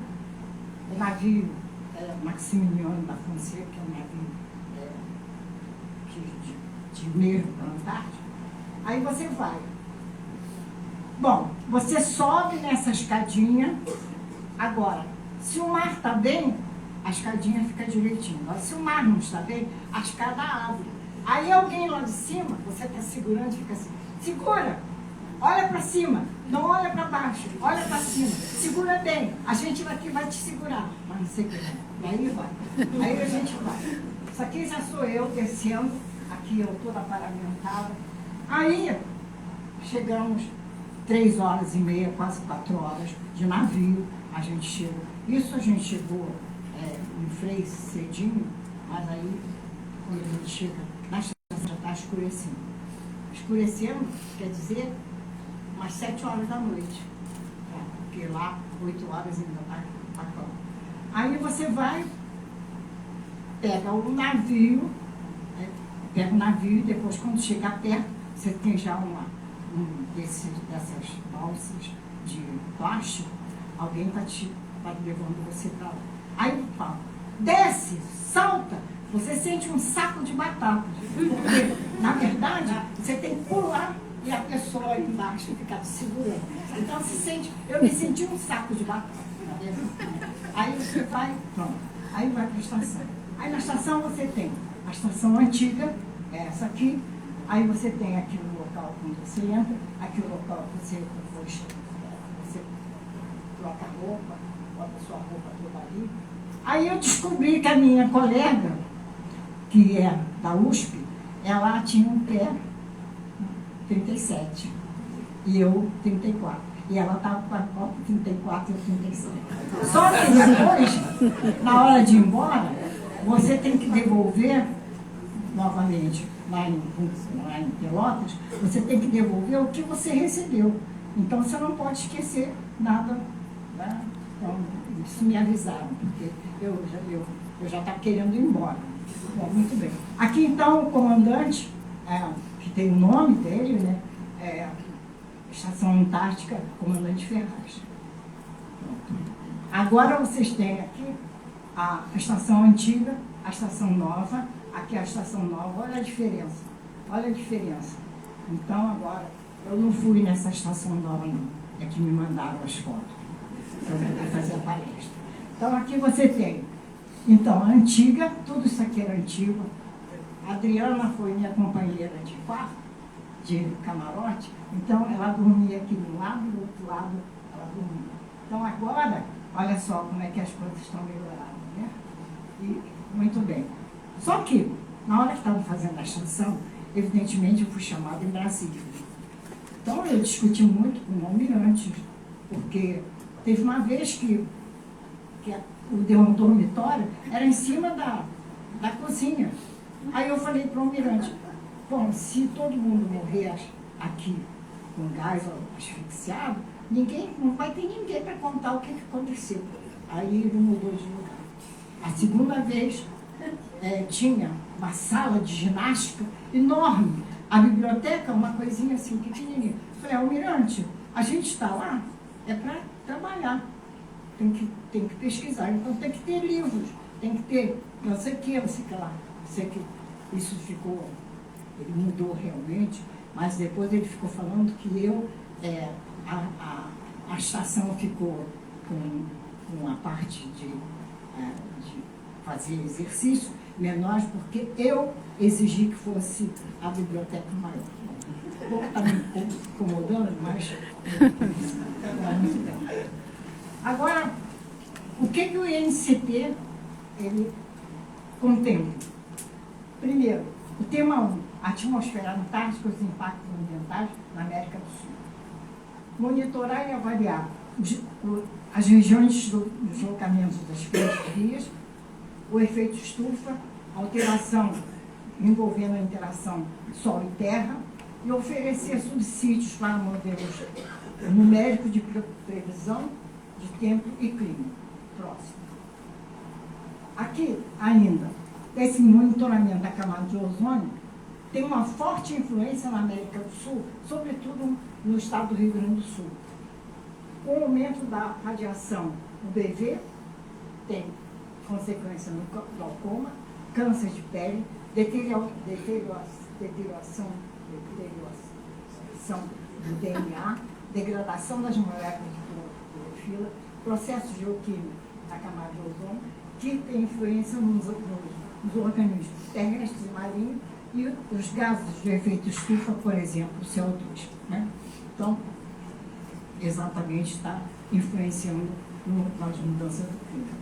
Maximiliano da Fonseca, que é um navio de meio da Antártica. Aí você vai. Bom, você sobe nessa escadinha. Agora, se o mar está bem, a escadinha fica direitinho. Agora, se o mar não está bem, a escada abre. Aí alguém lá de cima, você está segurando e fica assim, segura, olha para cima, não olha para baixo, olha para cima, segura bem, a gente daqui vai te segurar, mas não sei o que. E aí vai, aí a gente vai. Isso aqui já sou eu descendo, aqui eu toda paramentada. Aí chegamos 3h30, quase 4 horas de navio, a gente chegou. Isso a gente chegou em Frei cedinho, mas aí quando a gente chega na estação já está escurecendo. Escurecendo quer dizer umas 7 horas da noite, porque lá 8 horas ainda está claro. Aí você vai, pega o navio, e depois quando chegar perto, você tem já dessas balsas de plástico, alguém está levando você para lá. Aí fala, desce, salta, você sente um saco de batatas. Porque, na verdade, você tem que pular e a pessoa aí embaixo ficar te segurando. Então, eu me senti um saco de batata. Aí você vai, pronto. Aí vai para a estação. Aí na estação você tem a estação antiga, essa aqui. Aí você tem aqui o local onde você entra, aqui o local que você troca a roupa, bota a sua roupa toda ali. Aí eu descobri que a minha colega, que é da USP, ela tinha um pé 37 e eu 34. E ela estava com a copa 34 e eu 37. Só que depois, na hora de ir embora, você tem que devolver novamente, lá em Pelotas, você tem que devolver o que você recebeu. Então você não pode esquecer nada, né? Então, isso me avisaram, porque eu já estava querendo ir embora. Bom, muito bem. Aqui então o comandante, que tem o nome dele, né? Estação Antártica, comandante Ferraz. Pronto. Agora vocês têm aqui a estação antiga, a estação nova, aqui a estação nova, olha a diferença. Olha a diferença. Então agora, eu não fui nessa estação nova não, é que me mandaram as fotos para eu poder fazer a palestra. Então aqui você tem, então, a antiga, tudo isso aqui era antigo. A Adriana foi minha companheira de quarto, de camarote, então ela dormia aqui de um lado e do outro lado ela dormia. Então agora, olha só como é que as coisas estão melhoradas, né? E muito bem. Só que, na hora que estavam fazendo a estação, evidentemente eu fui chamada em Brasília. Então eu discuti muito com o almirante, porque teve uma vez que o dormitório era em cima da cozinha. Aí eu falei para o almirante, bom, se todo mundo morrer aqui com gás asfixiado, não vai ter ninguém para contar o que aconteceu. Aí ele mudou de lugar. A segunda vez, tinha uma sala de ginástica enorme. A biblioteca, uma coisinha assim, pequenininha. Eu falei, almirante, a gente está lá, é para trabalhar. Tem que pesquisar, então tem que ter livros, tem que ter não sei o que lá. Sei que isso ficou, ele mudou realmente, mas depois ele ficou falando que a estação ficou com a parte de fazer exercício menor, porque eu exigi que fosse a biblioteca maior. O povo está me incomodando, mas muito bem. Agora, o que o INCT ele contempla? Primeiro, o tema 1, atmosfera antártica, os impactos ambientais na América do Sul. Monitorar e avaliar as regiões de deslocamento das periferias, o efeito estufa, alteração envolvendo a interação solo e terra, e oferecer subsídios para modelos numéricos de previsão de tempo e clima próximo. Aqui, ainda, esse monitoramento da camada de ozônio tem uma forte influência na América do Sul, sobretudo no estado do Rio Grande do Sul. Com o aumento da radiação UVB, tem consequência no glaucoma, câncer de pele, deterioração do DNA, degradação das moléculas de clorofila, processo geoquímico da camada de ozônio, que tem influência nos organismos terrestres e marinhos e os gases de efeito estufa, por exemplo, o CO2. Né? Então, exatamente está influenciando nas mudanças do clima.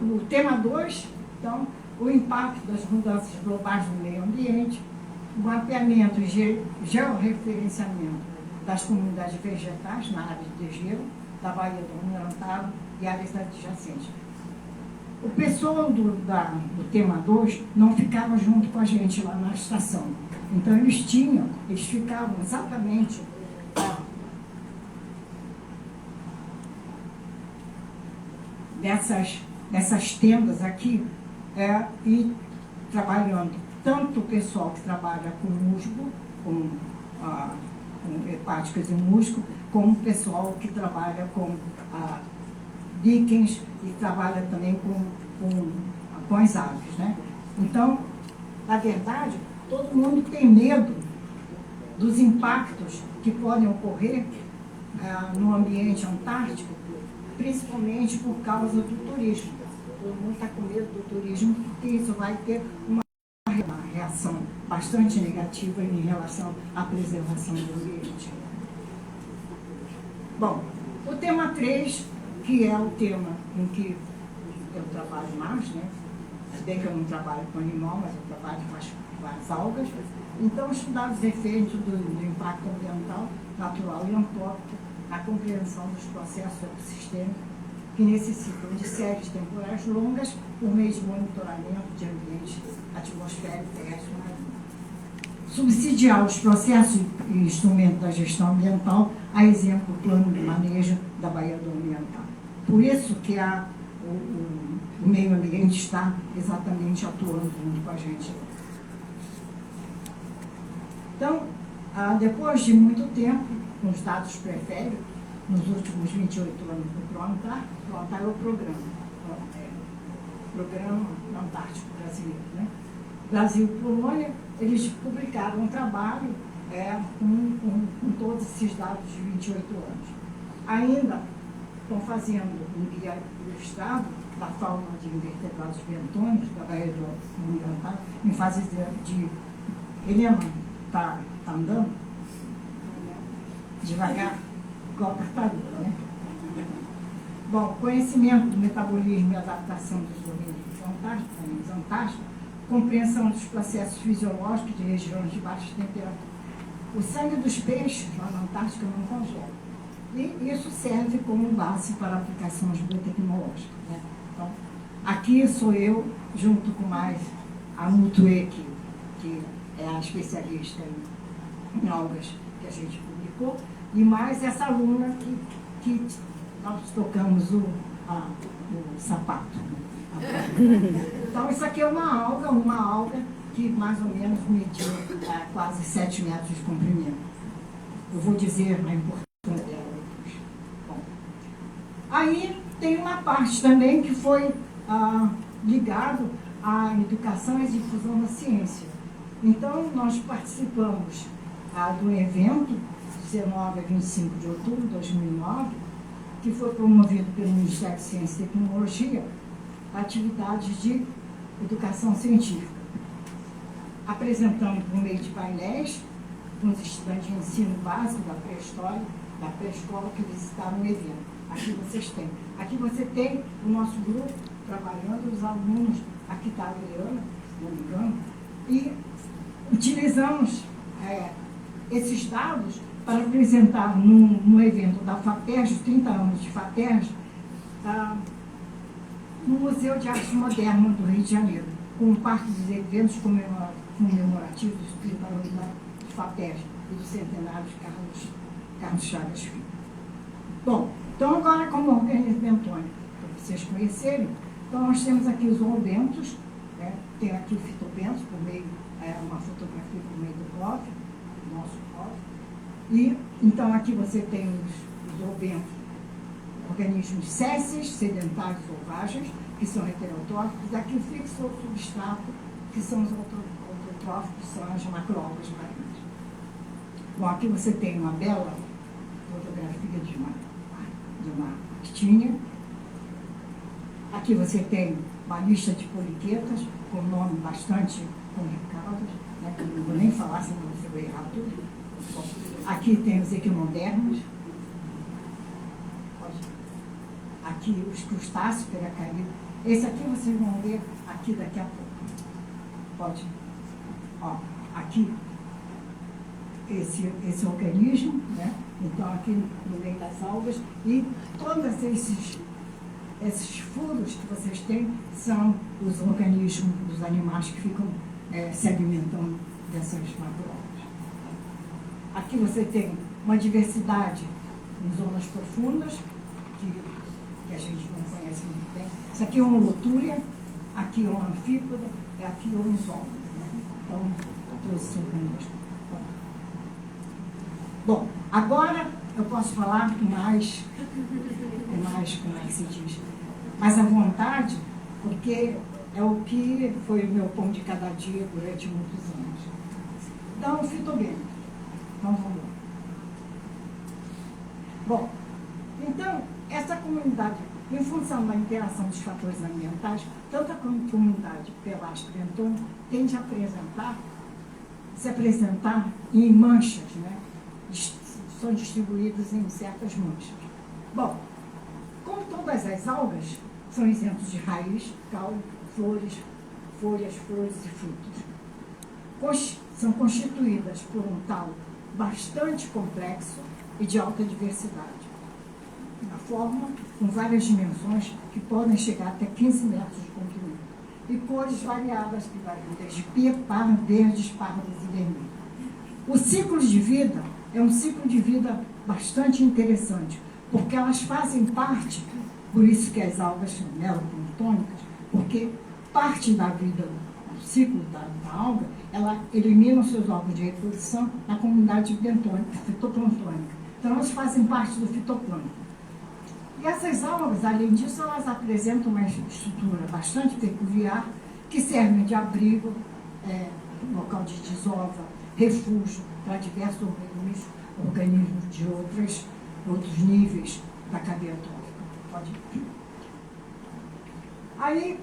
O tema 2, então, o impacto das mudanças globais no meio ambiente, o mapeamento e georreferenciamento das comunidades vegetais na área de gelo, da Baía do Almirantado e áreas adjacentes. O pessoal do tema 2 não ficava junto com a gente lá na estação. Então, eles ficavam exatamente dessas tendas aqui e trabalhando tanto o pessoal que trabalha com musgo, com hepáticas e musgo, como o pessoal que trabalha com líquens e trabalha também com as aves. Né? Então, na verdade, todo mundo tem medo dos impactos que podem ocorrer no ambiente antártico, principalmente por causa do turismo. Todo mundo está com medo do turismo, porque isso vai ter uma reação bastante negativa em relação à preservação do ambiente. Bom, o tema 3, que é o tema em que eu trabalho mais, né? Bem que eu não trabalho com animal, mas eu trabalho com as algas. Então, estudar os efeitos do impacto ambiental, natural e antrópico, a compreensão dos processos ecossistêmicos que necessitam de séries temporais longas por meio de monitoramento de ambiente atmosférico, terrestre e marinho. Subsidiar os processos e instrumentos da gestão ambiental, a exemplo do plano de manejo da Baía do Almirantado. Por isso que o meio ambiente está exatamente atuando junto com a gente. Então, depois de muito tempo, com os dados pré-féricos, nos últimos 28 anos do PROANTAR é o Programa Antártico Brasileiro. Né? Brasil e Polônia, eles publicaram um trabalho com todos esses dados de 28 anos. Ainda estão fazendo um guia ilustrado da fauna de invertebrados bentônicos, da Baía do Almirantado, em fase de Helena, está andando devagar, igual a tartaruga, né? Bom, conhecimento do metabolismo e adaptação dos organismos antárticos, compreensão dos processos fisiológicos de regiões de baixa temperatura. O sangue dos peixes lá na Antártica não congela. E isso serve como base para aplicações biotecnológicas. Né? Então, aqui sou eu, junto com mais a Mutue, que é a especialista em algas que a gente publicou, e mais essa aluna que nós tocamos o sapato. Então, isso aqui é uma alga que mais ou menos mediu quase 7 metros de comprimento. Eu vou dizer a importância dela depois. Bom, aí tem uma parte também que foi ligado à educação e difusão da ciência. Então, nós participamos do evento 19 a 25 de outubro de 2009, que foi promovido pelo Ministério de Ciência e Tecnologia, atividades de educação científica. Apresentando por meio de painéis com os estudantes de ensino básico da pré-história, da pré-escola que visitaram o evento. Aqui vocês têm. Aqui você tem o nosso grupo trabalhando, os alunos, aqui está a Adriana, se não me engano, e utilizamos esses dados para apresentar no evento da FAPERJ, 30 anos de FAPERJ, no Museu de Arte Moderna do Rio de Janeiro. com o Parque dos Eventos Comemorativos do FAPES e do centenário de Carlos Chagas Filho. Bom, então agora como organismo bentônico, para vocês conhecerem, então nós temos aqui os zoobentos, né? Tem aqui o fitobentos, por meio, uma fotografia por meio do blog, do nosso blog. E então aqui você tem os zoobentos, organismos sésseis, sedentários ou vagens, que são heterotróficos, aqui o fixo ou substrato, que são os autotróficos, que são as macroalgas marinhas. Bom, aqui você tem uma bela fotografia de uma actínia. Aqui você tem uma lista de poliquetas, com nome bastante complicado, né, que eu não vou nem falar, senão você vai errar tudo. Bom, aqui tem os equinodermos. Aqui os crustáceos, peracaídos. Esse aqui vocês vão ver aqui daqui a pouco. Pode. Ó, aqui, esse organismo, né? Então aqui no meio das algas, e todos esses furos que vocês têm são os organismos dos animais que ficam se alimentando dessas macroalgas. Aqui você tem uma diversidade em zonas profundas, que a gente não conhece muito bem. Isso aqui é uma lotúria, aqui é uma anfípoda, e aqui é um zoma. Né? Então, todos esses organismos. Bom, agora eu posso falar com mais, como é que se diz, mais à vontade, porque é o que foi o meu pão de cada dia durante muitos anos. Então, o fitobento. Então, vamos lá. Bom, então, essa comunidade, em função da interação dos fatores ambientais, tanto a comunidade pelastra bentônica tende a se apresentar em manchas, né? São distribuídas em certas manchas. Bom, como todas as algas, são isentos de raiz, caule, flores, folhas, flores e frutos. São constituídas por um talo bastante complexo e de alta diversidade. Na forma, com várias dimensões que podem chegar até 15 metros de comprimento. E cores variadas que variam desde verdes, pardas e vermelhas. O ciclo de vida é um ciclo de vida bastante interessante, porque elas fazem parte, por isso que as algas são neoplantônicas, porque parte da vida, do ciclo da alga, ela elimina os seus órgãos de reprodução na comunidade bentônica, fitoplantônica. Então, elas fazem parte do fitoplâncton. E essas algas, além disso, elas apresentam uma estrutura bastante peculiar, que serve de abrigo, local de desova, refúgio para diversos organismos de outros níveis da cadeia trófica. Pode ir. Aí,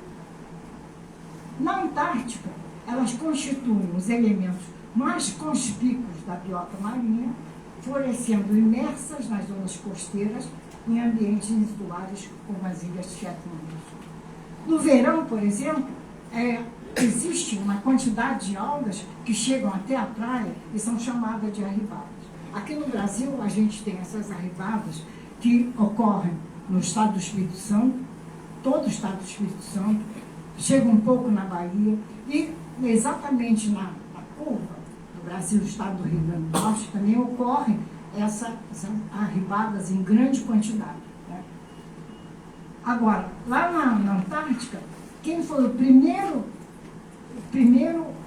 na Antártica, elas constituem os elementos mais conspícuos da biota marinha, florescendo imersas nas zonas costeiras em ambientes insulares como as ilhas Shetland do Sul. No verão, por exemplo, existe uma quantidade de algas que chegam até a praia e são chamadas de arribadas. Aqui no Brasil, a gente tem essas arribadas que ocorrem no estado do Espírito Santo, todo o estado do Espírito Santo, chega um pouco na Bahia e exatamente na curva do Brasil, do estado do Rio Grande do Norte, também ocorrem essas arribadas em grande quantidade. Né? Agora, lá na Antártica, quem foi o primeiro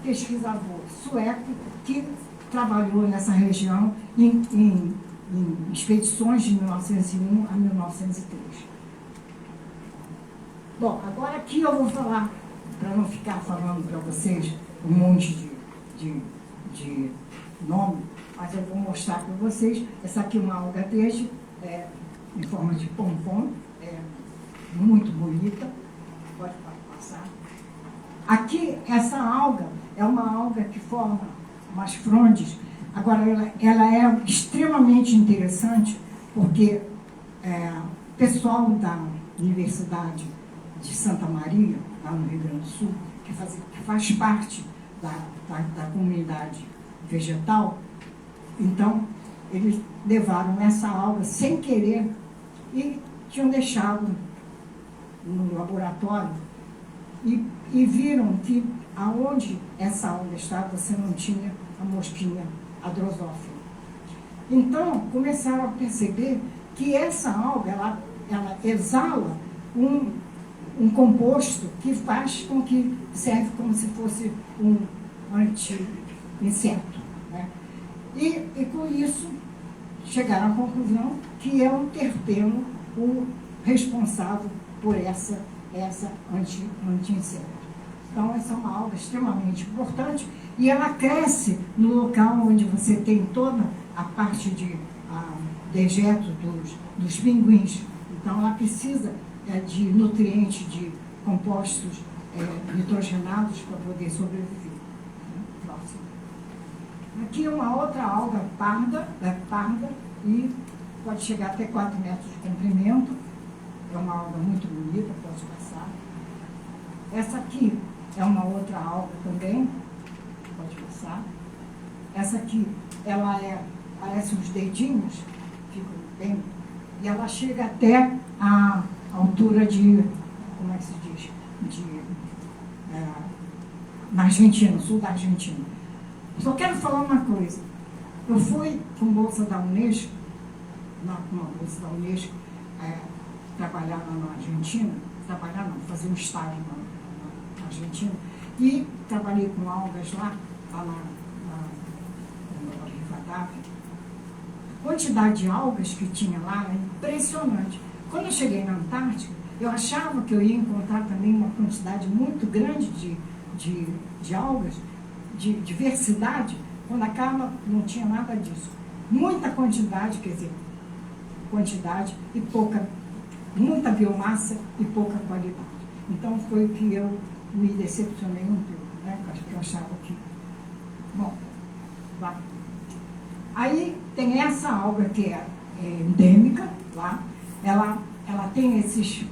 pesquisador sueco que trabalhou nessa região em expedições de 1901 a 1903. Bom, agora aqui eu vou falar, para não ficar falando para vocês um monte de nome, mas eu vou mostrar para vocês. Essa aqui é uma alga peixe, em forma de pompom, muito bonita. Pode passar. Aqui, essa alga é uma alga que forma umas frondes. Agora, ela é extremamente interessante, porque o pessoal da Universidade de Santa Maria, lá no Rio Grande do Sul, que faz parte da comunidade vegetal, então, eles levaram essa alga sem querer e tinham deixado no laboratório e viram que aonde essa alga estava, você não tinha a mosquinha, a drosófila. Então, começaram a perceber que essa alga, ela exala um composto que faz com que serve como se fosse um anti-inseto, né? E com isso, chegaram à conclusão que é um terpeno o responsável por essa anti-inseto. Então, essa é uma alga extremamente importante e ela cresce no local onde você tem toda a parte de dejeto dos pinguins. Então, ela precisa de nutrientes, de compostos nitrogenados para poder sobreviver. Próximo. Aqui uma outra alga parda e pode chegar até 4 metros de comprimento. É uma alga muito bonita, pode passar. Essa aqui é uma outra alga também, pode passar. Essa aqui, ela parece uns dedinhos, ficam bem, e ela chega até a altura de, como é que se diz? Na Argentina, sul da Argentina. Só quero falar uma coisa. Eu fui com bolsa da Unesco, com uma bolsa da Unesco, trabalhar lá na Argentina, fazer um estágio na Argentina, e trabalhei com algas lá na Rivadavia. A quantidade de algas que tinha lá é impressionante. Quando eu cheguei na Antártica, eu achava que eu ia encontrar também uma quantidade muito grande de algas, de diversidade. Quando acaba, não tinha nada disso. Muita quantidade, quer dizer, quantidade e muita biomassa e pouca qualidade. Então foi que eu me decepcionei um pouco, né? Porque eu achava que... Bom, vai. Aí tem essa alga que é endêmica lá, ela tem esses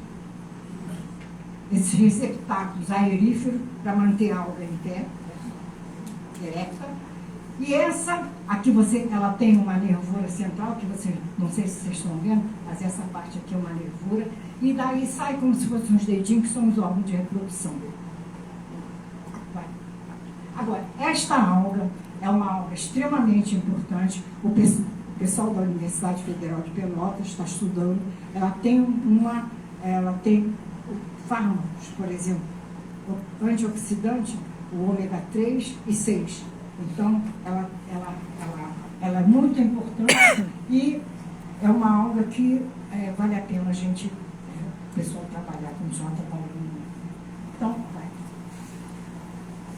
receptáculos aeríferos para manter a alga em pé, erecta. E essa, aqui ela tem uma nervura central, que não sei se vocês estão vendo, mas essa parte aqui é uma nervura, e daí sai como se fossem uns dedinhos, que são os órgãos de reprodução. Vai. Agora, esta alga é uma alga extremamente importante. O pessoal da Universidade Federal de Pelotas está estudando. Ela tem fármacos, por exemplo, o antioxidante, o ômega 3 e 6. Então, ela é muito importante e é uma alga que vale a pena a gente, o pessoal trabalhar com J. Então, vai.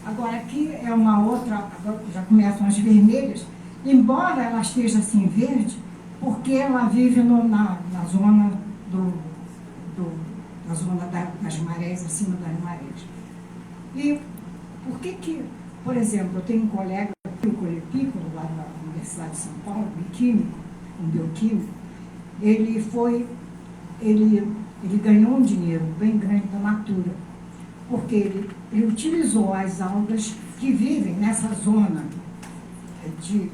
Agora, aqui é uma outra, agora já começam as vermelhas, embora ela esteja assim verde, porque ela vive na zona na zona das marés, acima das marés. E por que, por exemplo, eu tenho um colega, o Colepícolo, lá da Universidade de São Paulo, um bioquímico, ele ganhou um dinheiro bem grande da Natura, porque ele utilizou as algas que vivem nessa zona de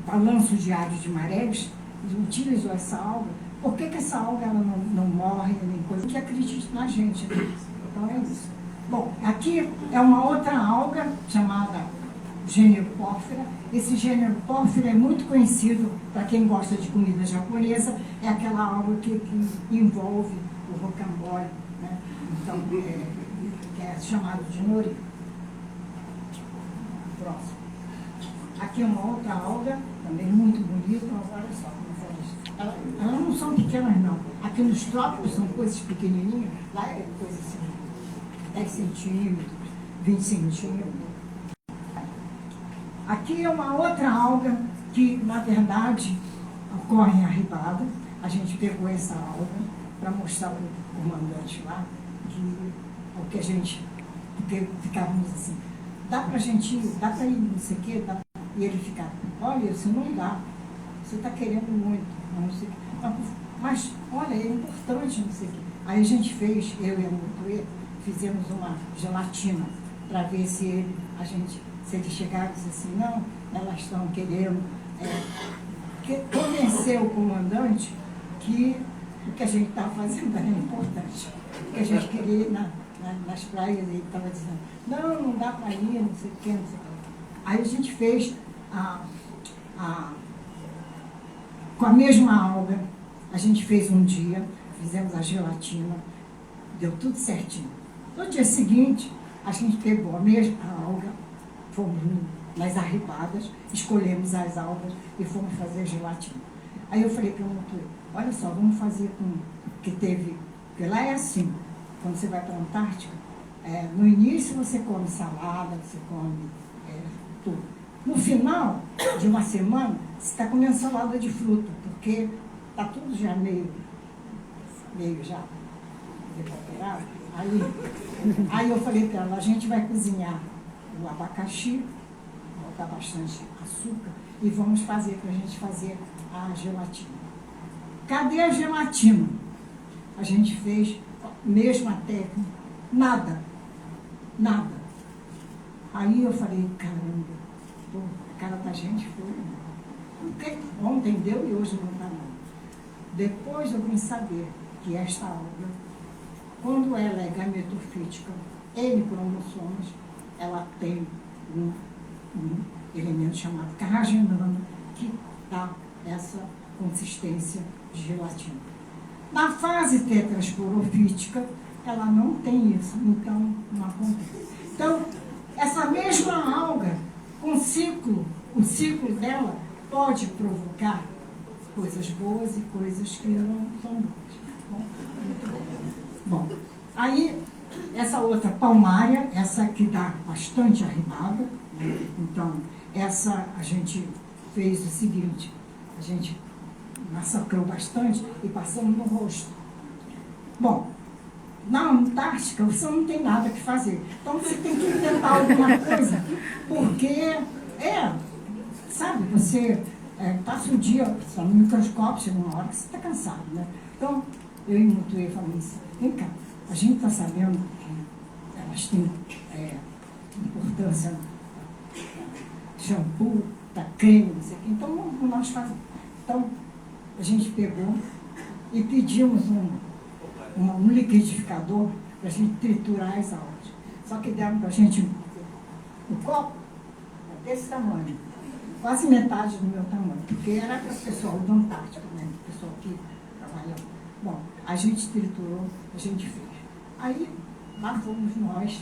balanço diário de marés, ele utilizou essa alga. Por que essa alga ela não morre, nem coisa? Que acredite na gente, né? Então é isso. Bom, aqui é uma outra alga chamada gênero Porphyra. Esse gênero Porphyra é muito conhecido para quem gosta de comida japonesa. É aquela alga que envolve o rocambole, né? Então, que é chamado de nori. Próximo. Aqui é uma outra alga, também muito bonita. Olha só como é isso. Elas não são pequenas, não. Aqui nos trópicos são coisas pequenininhas. Lá é coisa assim, 10 centímetros, 20 centímetros. Aqui é uma outra alga que, na verdade, ocorre em arribada. A gente pegou essa alga para mostrar para o comandante lá porque ficávamos assim, dá para ir, não sei o quê, e ele ficava, olha, isso não dá, você está querendo muito, não sei o quê. Mas, olha, é importante, não sei o quê. Aí a gente fez, eu e a Mutuê, fizemos uma gelatina para ver se ele chegava e disse assim, não, elas estão querendo convencer o comandante que o que a gente estava fazendo era importante. Porque a gente queria ir nas praias, ele estava dizendo, não dá para ir, não sei o que, não sei o que. Aí a gente fez com a mesma alga, a gente fez um dia, fizemos a gelatina, deu tudo certinho. No dia seguinte, a gente pegou a mesma alga, fomos nas arribadas, escolhemos as algas e fomos fazer gelatina. Aí eu falei para o motor, olha só, vamos fazer com porque lá é assim, quando você vai para a Antártica, no início você come salada, você come tudo. No final de uma semana, você está comendo salada de fruta, porque está tudo já meio já depoterado. Aí eu falei para ela, a gente vai cozinhar o abacaxi, botar bastante açúcar, e vamos fazer para a gente fazer a gelatina. Cadê a gelatina? A gente fez a mesma técnica, nada. Aí eu falei, caramba, a cara da gente foi, porque ontem deu e hoje não está não. Depois eu vim saber que esta alga, quando ela é gametofítica, N cromossomos, ela tem um elemento chamado carragenana, que dá essa consistência de gelatina. Na fase tetrasporofítica, ela não tem isso, então não acontece. Então, essa mesma alga, com o ciclo dela pode provocar coisas boas e coisas que não são boas. Bom, aí essa outra palmária, essa que dá bastante arribada, né? Então, essa a gente fez o seguinte, a gente massacrou bastante e passamos no rosto. Bom, na Antártica você não tem nada que fazer, então você tem que inventar alguma coisa, porque sabe, você passa o dia só no microscópio, chega uma hora que você está cansado, né? Então, eu e o Mutuê falamos assim, vem cá, a gente está sabendo que elas têm importância shampoo, da creme, não sei o quê, então nós fazemos. Então, a gente pegou e pedimos um liquidificador para a gente triturar as algas. Só que deram para a gente um copo desse tamanho, quase metade do meu tamanho, porque era para o pessoal do Antártico, né? O pessoal que trabalha. Bom, a gente triturou, a gente fez. Aí, lá fomos nós,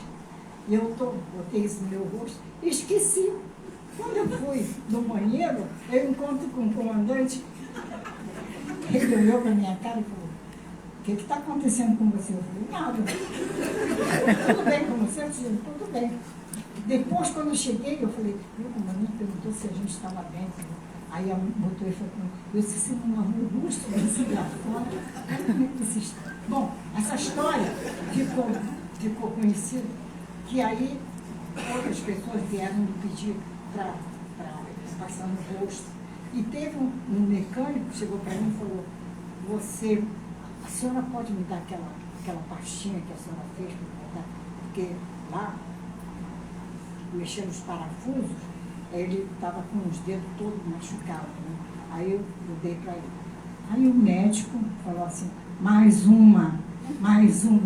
e eu botei isso no meu rosto e esqueci. Quando eu fui no banheiro, eu encontro com o comandante, ele olhou para a minha cara e falou, o que está acontecendo com você? Eu falei, nada. Tudo bem com você? Eu disse, tudo bem. Depois, quando eu cheguei, eu falei, o comandante perguntou se a gente estava bem. Aí a motorista falou comigo, eu disse, não arrumou o rosto, assim lá fora. Como é que você está? Bom, essa história ficou conhecida, que aí outras pessoas vieram me pedir para passar no rosto. E teve um mecânico que chegou para mim e falou, a senhora pode me dar aquela pastinha que a senhora fez para botar? Porque lá, mexendo os parafusos, ele estava com os dedos todos machucados, né? Aí eu dei para ele. Aí o médico falou assim, mais uma,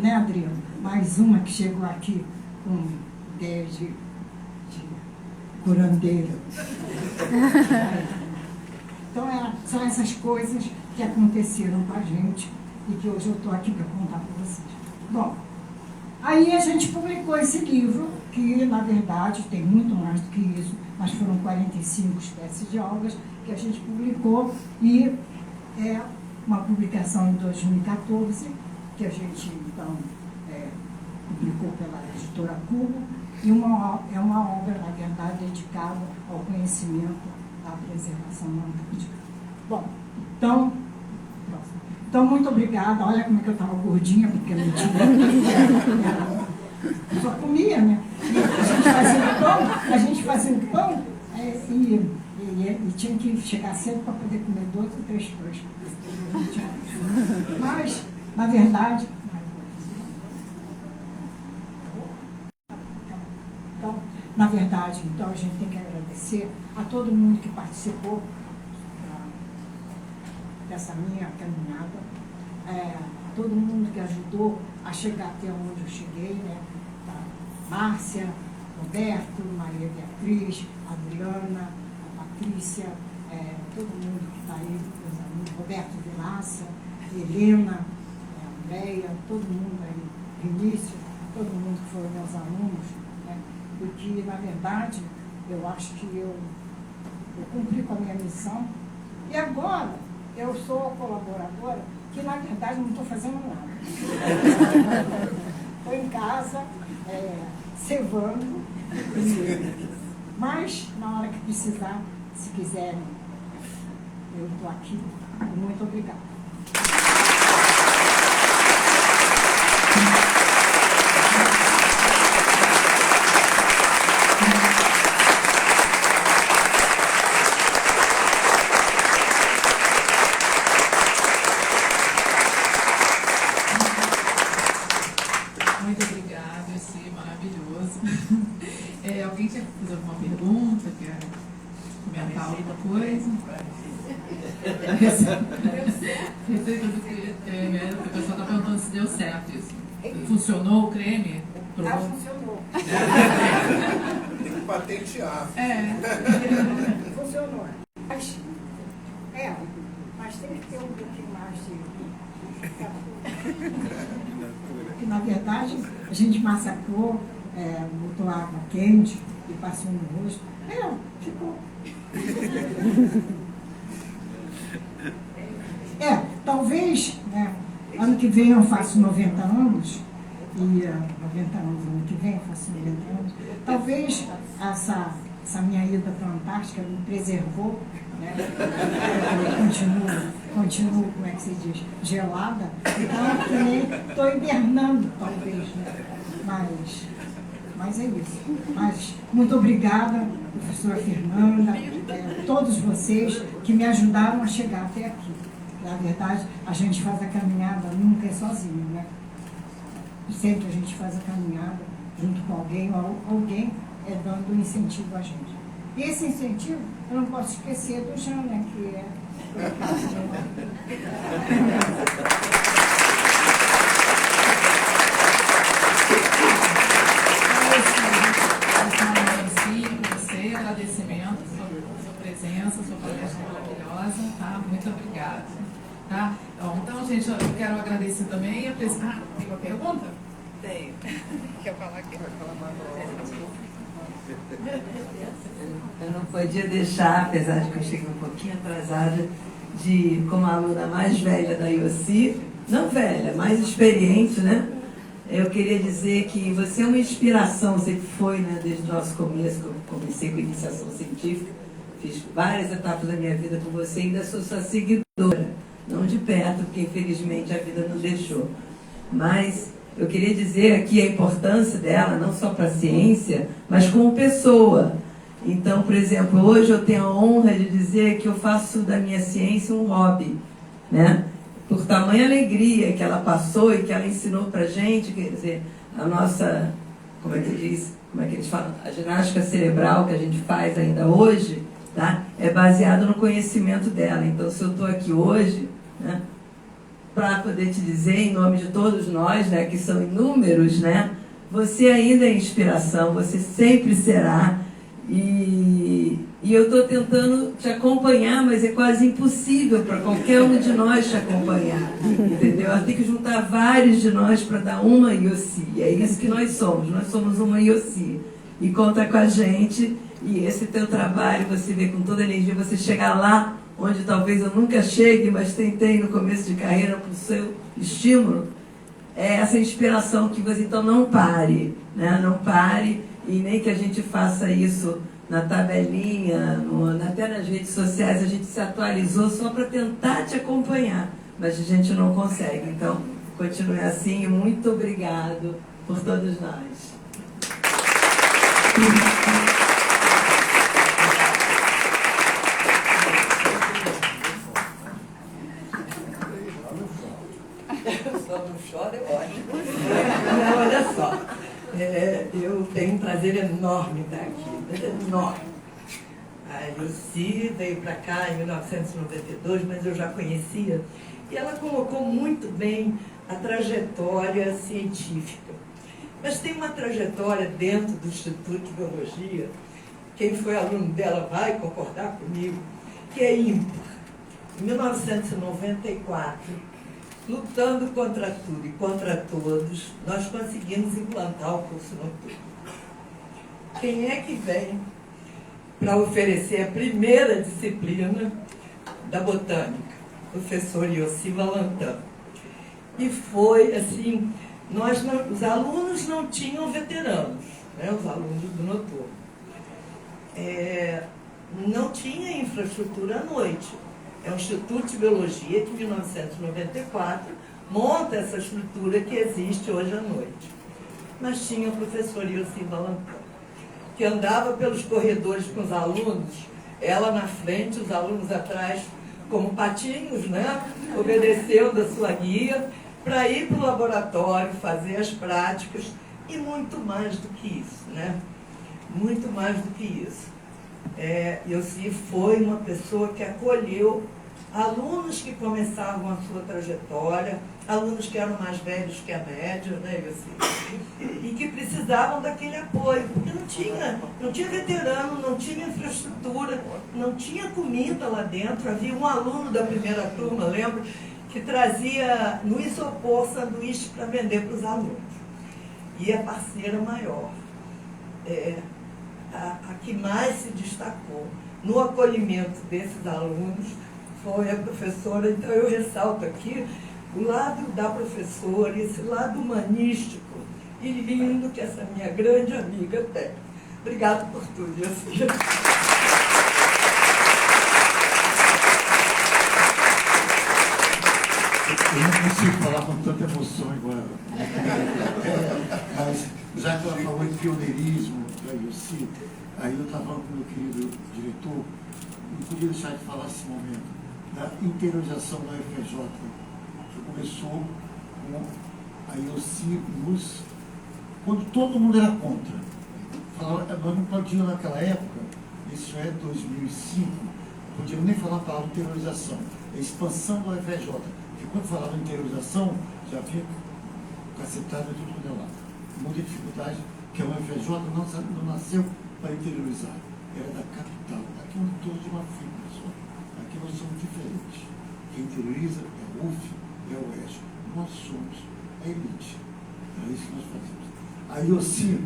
né, Adriano? Mais uma que chegou aqui com ideia de curandeira. Então, são essas coisas que aconteceram com a gente e que hoje eu estou aqui para contar para vocês. Bom, aí a gente publicou esse livro, que na verdade tem muito mais do que isso, mas foram 45 espécies de algas que a gente publicou, e é uma publicação em 2014, que a gente então publicou pela editora Cubo, e é uma obra, na verdade, dedicada ao conhecimento da preservação na Antártica. Bom, então muito obrigada. Olha como é que eu estava gordinha, porque não tinha. Só comia, né? E a gente fazia o pão e tinha que chegar cedo para poder comer 2 ou 3 pães. Mas, na verdade, então a gente tem que agradecer a todo mundo que participou dessa minha caminhada, a todo mundo que ajudou a chegar até onde eu cheguei, né? Tá? Márcia, Roberto, Maria Beatriz, Adriana, a Patrícia, todo mundo que está aí, meus amigos, Roberto Vilaça, Helena, Andréia, todo mundo aí, Vinícius, todo mundo que foram meus alunos, né? Porque, na verdade, eu acho que eu cumpri com a minha missão. E agora, eu sou a colaboradora, que na verdade não estou fazendo nada. Estou em casa, cevando, mas na hora que precisar, se quiserem, eu estou aqui. Muito obrigada. Muito obrigada, esse maravilhoso. Alguém quer fazer alguma pergunta? Quer comentar alguma coisa? Receita do creme. O pessoal está perguntando se deu certo isso. Funcionou o creme? Funcionou. Tem que patentear. Funcionou. Mas tem que ter um pouquinho mais de... Porque, na verdade, a gente massacrou, botou água quente e passou no rosto. Ficou. Talvez, né, ano que vem eu faço 90 anos, e 90 anos, ano que vem eu faço 90 anos, talvez essa minha ida para a Antártica me preservou, né? Eu continuo, como é que se diz, gelada, então estou hibernando, talvez, né? Mas é isso. Mas muito obrigada, professora Fernanda, todos vocês que me ajudaram a chegar até aqui. Na verdade, a gente faz a caminhada, nunca é sozinho, né? Sempre a gente faz a caminhada junto com alguém, ou alguém dando incentivo a gente. E esse incentivo, eu não posso esquecer do Jean, né? Que é... Agradecimento, sua presença, sua palestra maravilhosa, tá? Muito obrigada. Tá? Então, gente, eu quero agradecer também a presença. Tem uma pergunta? Tenho. Quer falar aqui? Eu não podia deixar, apesar de que eu cheguei um pouquinho atrasada, como aluna mais velha da IOC, não velha, mais experiente, né? Eu queria dizer que você é uma inspiração, você que foi, né, desde o nosso começo, que eu comecei com iniciação científica, fiz várias etapas da minha vida com você e ainda sou sua seguidora, não de perto, porque infelizmente a vida não deixou. Mas eu queria dizer aqui a importância dela, não só para a ciência, mas como pessoa. Então, por exemplo, hoje eu tenho a honra de dizer que eu faço da minha ciência um hobby, né? Por tamanha alegria que ela passou e que ela ensinou para a gente, quer dizer, a nossa, como é que diz, como é que eles falam, a ginástica cerebral que a gente faz ainda hoje, tá? É baseado no conhecimento dela. Então, se eu estou aqui hoje, né, para poder te dizer, em nome de todos nós, né, que são inúmeros, né, você ainda é inspiração, você sempre será. E eu estou tentando te acompanhar, mas é quase impossível para qualquer um de nós te acompanhar, entendeu? Ela tem que juntar vários de nós para dar uma IOC. E é isso que nós somos uma IOC. E conta com a gente, e esse teu trabalho, você vê com toda a energia, você chegar lá onde talvez eu nunca chegue, mas tentei no começo de carreira por seu estímulo, é essa inspiração que você, então, não pare, né? Não pare, e nem que a gente faça isso na tabelinha, até nas redes sociais, a gente se atualizou só para tentar te acompanhar, mas a gente não consegue. Então, continue assim, e muito obrigado por todos nós. Só não chora, é ótimo. Olha só, eu tenho um prazer enorme estar aqui, enorme. A Lucy veio para cá em 1992, mas eu já conhecia. E ela colocou muito bem a trajetória científica. Mas tem uma trajetória dentro do Instituto de Biologia, quem foi aluno dela vai concordar comigo, que é ímpar. Em 1994, lutando contra tudo e contra todos, nós conseguimos implantar o curso noturno. Quem é que vem para oferecer a primeira disciplina da botânica? Professor Yossi Valentin. E foi assim, os alunos não tinham veteranos, né, os alunos do noturno. Não tinha infraestrutura à noite. É o Instituto de Biologia que, em 1994, monta essa estrutura que existe hoje à noite. Mas tinha o professor Yossi Valentin, que andava pelos corredores com os alunos, ela na frente, os alunos atrás, como patinhos, né? Obedecendo a sua guia, para ir para o laboratório, fazer as práticas, e muito mais do que isso, né? Muito mais do que isso. Yossi foi uma pessoa que acolheu alunos que começavam a sua trajetória, alunos que eram mais velhos que a média, né, Yossi? E que precisavam daquele apoio, porque não tinha veterano, não tinha infraestrutura, não tinha comida lá dentro. Havia um aluno da primeira turma, lembro, que trazia no isopor sanduíche para vender para os alunos. E a parceira maior, a que mais se destacou no acolhimento desses alunos foi a professora. Então eu ressalto aqui o lado da professora, esse lado humanístico e lindo que essa minha grande amiga tem. Obrigada por tudo, Yossi. Eu não consigo falar com tanta emoção igual ela. Mas, já que ela falou em pioneirismo da Yossi, aí eu estava falando com o meu querido diretor, não podia deixar de falar esse momento da interiorização da UFRJ, que começou com a Yossi quando todo mundo era contra. Falava, nós não podíamos naquela época, isso é 2005, não podíamos nem falar a palavra interiorização, a expansão da UFRJ. Porque quando falava em interiorização, já vinha cacetado de tudo quanto é lado. Muita dificuldade, que a UFRJ não nasceu para interiorizar, era da capital. Aqui é um todo de uma fibra só. Aqui nós somos diferentes. Quem interioriza é o UF, é o UERJ. Nós somos a elite. É isso que nós fazemos. A Yossi,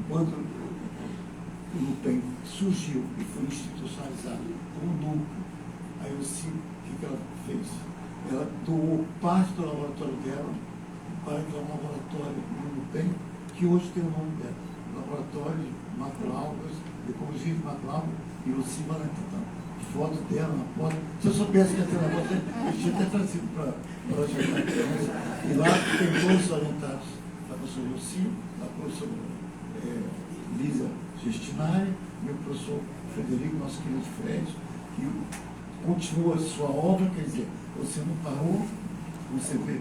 quando o NUPEM surgiu e foi institucionalizado como núcleo, a Yossi, o que ela fez? Ela doou parte do laboratório dela para criar um laboratório no NUPEM, que hoje tem o nome dela. Laboratório de macroalgas, ecologia de macroalgas e Yossi Valentin. Foto dela na porta. Se eu soubesse que ia ter uma foto, eu tinha até trazido para ajudar. E lá tem dois orientados, a professora Yossi, a professora Lisa Gestinari e o professor Frederico, nosso querido Fred, que continua a sua obra, quer dizer, você não parou, você vê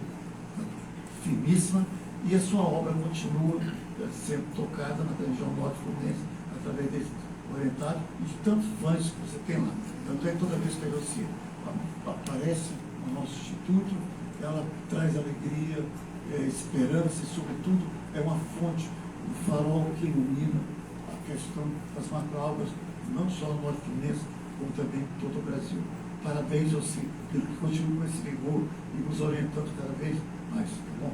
firmíssima, e a sua obra continua sendo tocada na região norte fluminense através desses orientados e de tantos fãs que você tem lá. Tanto é que toda vez que a Yossi aparece no nosso instituto, ela traz alegria, esperança e, sobretudo, é uma fonte, um farol que ilumina a questão das macroalgas, não só no norte fluminense, como também em todo o Brasil. Parabéns, Yossi, pelo que continua com esse rigor e nos orientando cada vez mais. Tá bom?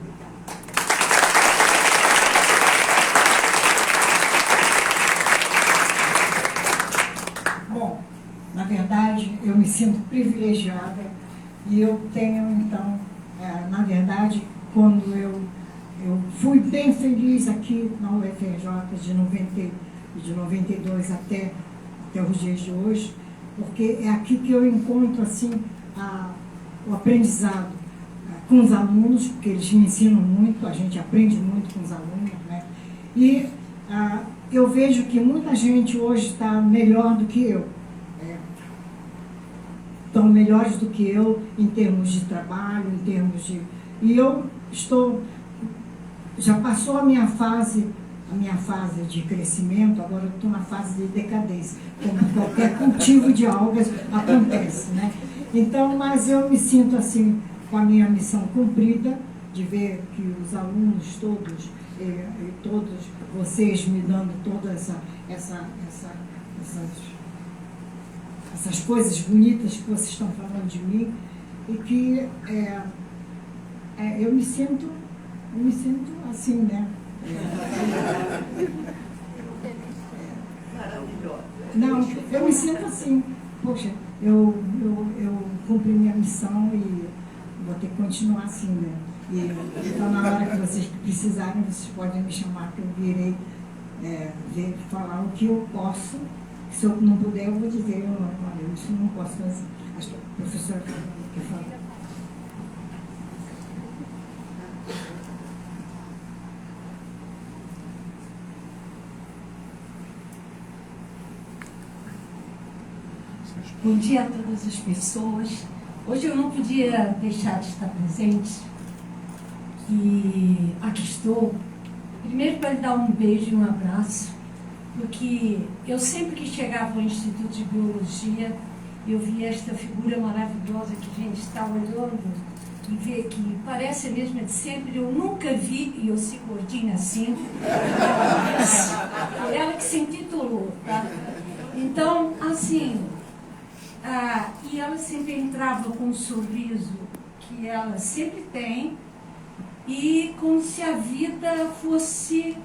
Bom, na verdade, eu me sinto privilegiada e eu tenho, então, na verdade, quando eu fui bem feliz aqui na UFRJ de 92 até os dias de hoje, porque é aqui que eu encontro assim, o aprendizado com os alunos, porque eles me ensinam muito, a gente aprende muito com os alunos, né? E eu vejo que muita gente hoje está melhor do que eu. Estão melhores do que eu em termos de trabalho, em termos de... E eu já passou a minha fase de crescimento, agora eu estou na fase de decadência, como qualquer cultivo de algas acontece, né? Então, mas eu me sinto assim, com a minha missão cumprida, de ver que os alunos todos, todos vocês me dando todas essas coisas bonitas que vocês estão falando de mim, e que eu me sinto assim, né? Maravilhosa. Não, eu me sinto assim. Poxa, eu cumpri minha missão e vou ter que continuar assim, né? E então, na hora que vocês precisarem, vocês podem me chamar, que eu virei falar o que eu posso. Se eu não puder, eu vou dizer, olha, isso não posso fazer. Acho que a professora quer falar. Bom dia a todas as pessoas. Hoje eu não podia deixar de estar presente e aqui estou. Primeiro para lhe dar um beijo e um abraço, porque eu sempre que chegava ao Instituto de Biologia, eu via esta figura maravilhosa que a gente está olhando e vê que parece a mesma de sempre. Eu nunca vi, e eu sigo gordinha assim, ela que se intitulou, tá? Então, assim... e ela sempre entrava com um sorriso que ela sempre tem, e como se a vida fosse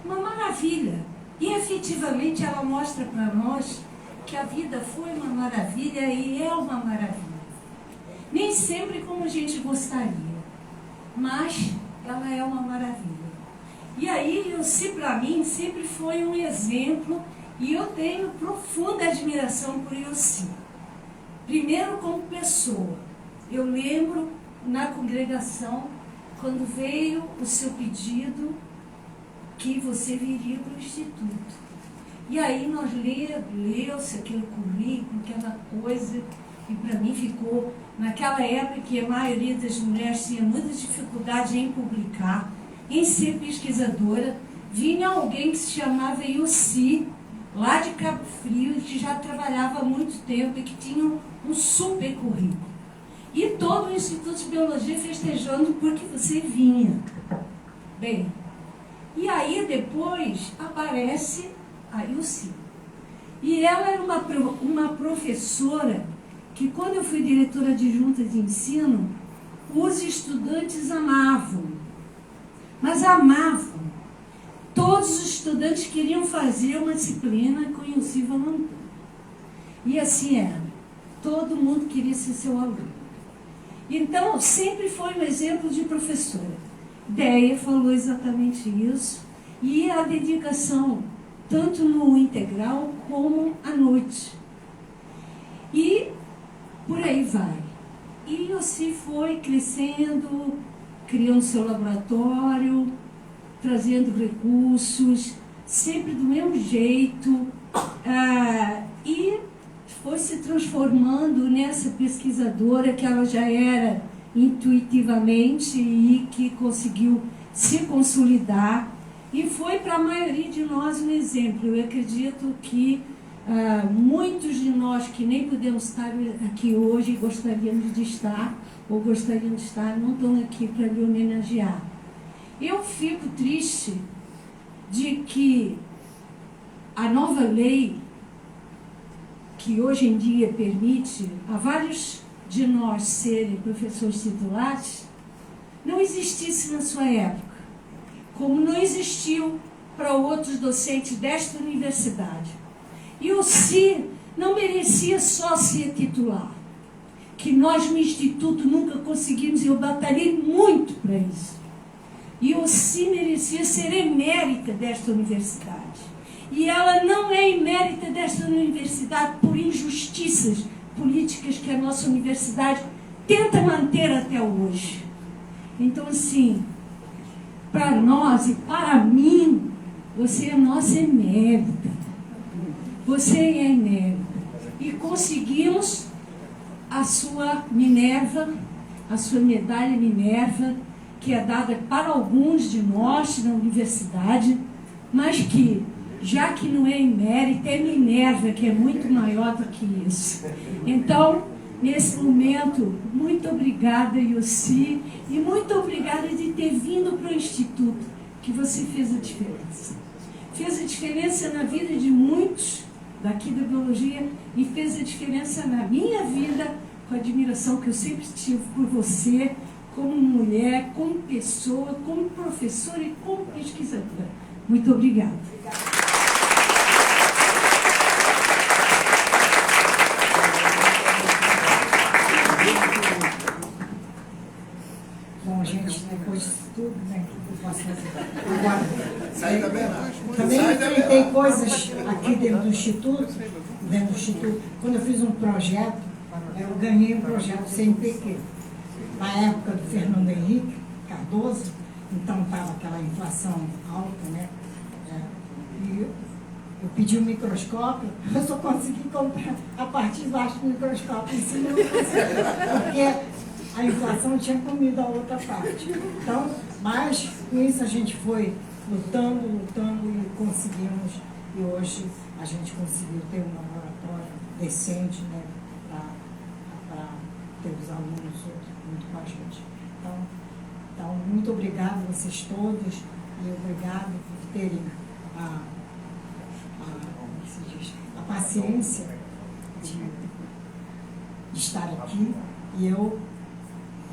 uma maravilha. E efetivamente ela mostra para nós que a vida foi uma maravilha e é uma maravilha. Nem sempre como a gente gostaria, mas ela é uma maravilha. E aí, para mim, sempre foi um exemplo, e eu tenho profunda admiração por Yossi. Primeiro, como pessoa. Eu lembro, na congregação, quando veio o seu pedido que você viria para o Instituto. E aí nós leu-se aquele currículo, aquela coisa, e para mim ficou, naquela época que a maioria das mulheres tinha muitas dificuldades em publicar, em ser pesquisadora, vinha alguém que se chamava Yossi, lá de Cabo Frio, que já trabalhava há muito tempo e que tinha um super currículo. E todo o Instituto de Biologia festejando porque você vinha. Bem, e aí depois aparece a Yossi. E ela era uma professora que, quando eu fui diretora adjunta de ensino, os estudantes amavam. Mas amavam. Todos os estudantes queriam fazer uma disciplina com Yossi Valentin. E assim era. Todo mundo queria ser seu aluno. Então, sempre foi um exemplo de professora. Deia falou exatamente isso. E a dedicação, tanto no integral como à noite. E por aí vai. E Yossi foi crescendo, criando seu laboratório, trazendo recursos, sempre do mesmo jeito, e foi se transformando nessa pesquisadora que ela já era intuitivamente e que conseguiu se consolidar, e foi para a maioria de nós um exemplo. Eu acredito que muitos de nós que nem podemos estar aqui hoje e gostaríamos de estar, ou gostariam de estar, não estão aqui para lhe homenagear. Eu fico triste de que a nova lei, que hoje em dia permite a vários de nós serem professores titulares, não existisse na sua época, como não existiu para outros docentes desta universidade. E o Yossi não merecia só ser titular, que nós no Instituto nunca conseguimos, e eu batalhei muito para isso. E o Yossi merecia ser emérita desta universidade. E ela não é emérita desta universidade por injustiças políticas que a nossa universidade tenta manter até hoje. Então, assim, para nós e para mim, você é nossa emérita. Você é emérita. E conseguimos a sua Minerva, a sua medalha Minerva, que é dada para alguns de nós na universidade, mas que, já que não é emérita, é Minerva, que é muito maior do que isso. Então, nesse momento. Muito obrigada, Yossi, e muito obrigada de ter vindo para o Instituto, que você fez a diferença. Fez a diferença na vida de muitos daqui da biologia e fez a diferença na minha vida, com a admiração que eu sempre tive por você, como mulher, como pessoa, como professora e como pesquisadora. Muito obrigada. Bom, gente, depois disso tudo, né, eu posso fazer. Agora, também enfrentei coisas aqui dentro do Instituto, quando eu fiz um projeto, eu ganhei um projeto CNPq, na época do Fernando Henrique Cardoso, então estava aquela inflação alta, né? E eu pedi um microscópio, eu só consegui comprar a parte de baixo do microscópio, em cima não consegui, porque a inflação tinha comido a outra parte. Então, mas com isso a gente foi lutando e conseguimos, e hoje a gente conseguiu ter um laboratório decente, né, para ter os alunos junto com a gente. Então, muito obrigado a vocês todos e obrigado por terem a paciência de estar aqui, e eu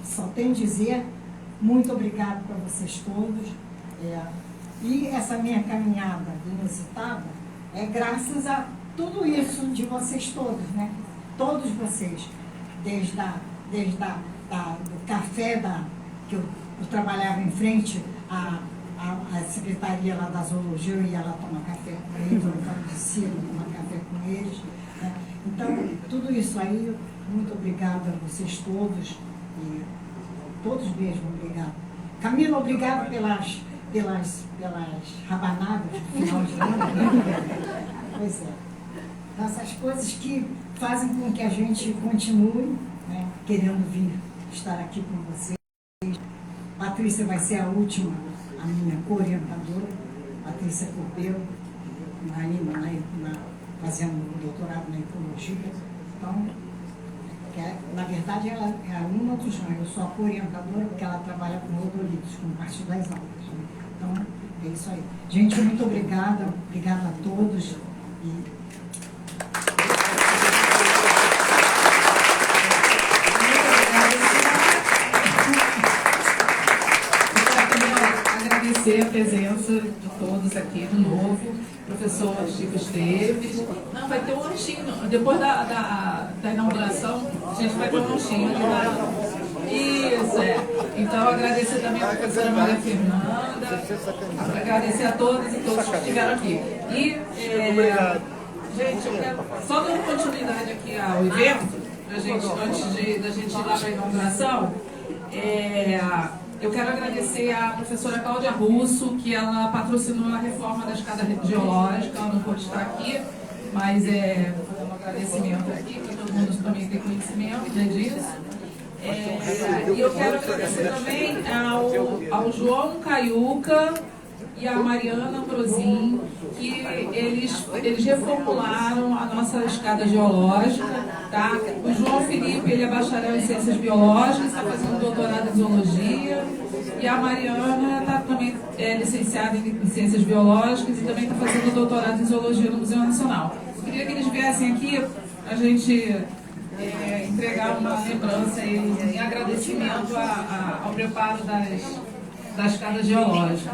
só tenho a dizer muito obrigado para vocês todos. E essa minha caminhada inusitada é graças a tudo isso de vocês todos, né? Todos vocês, desde do café que eu trabalhava em frente à secretaria lá da zoologia, eu ia lá tomar café com eles, eu ficava de cima, tomar café com eles, né? Então, tudo isso aí, muito obrigada a vocês todos, e todos mesmo, obrigado. Camila, obrigado pelas rabanadas do final de ano, né? Pois é. Essas coisas que fazem com que a gente continue, né, querendo vir estar aqui com vocês. Patrícia vai ser a última, a minha co-orientadora, Patrícia Corpeu, fazendo um doutorado na ecologia. Então, na verdade, ela é aluna do João, eu sou a co-orientadora porque ela trabalha com rodolitos, com parte das aulas. Né? Então, é isso aí. Gente, muito obrigada a todos. Agradecer a presença de todos aqui de novo. Professor Chico Esteves. Não, vai ter um lanchinho. Depois da inauguração, a gente vai ter um lanchinho. Isso, é. Então, agradecer também a professora Maria Fernanda. Agradecer a todas e todos que estiveram aqui. E, gente, eu quero só dar continuidade aqui ao evento, antes da gente ir lá para a inauguração. Eu quero agradecer à professora Cláudia Russo, que ela patrocinou a reforma da escada geológica. Ela não pôde estar aqui, mas vou fazer um agradecimento aqui, para todo mundo também ter conhecimento disso. E eu quero agradecer também ao João Caiuca e a Mariana Ambrosini, que eles reformularam a nossa escada geológica. Tá? O João Felipe, ele é bacharel em Ciências Biológicas, está fazendo doutorado em Zoologia, e a Mariana está também licenciada em Ciências Biológicas e também está fazendo doutorado em Zoologia no Museu Nacional. Eu queria que eles viessem aqui a gente entregar uma lembrança a eles em agradecimento ao preparo da escada geológica.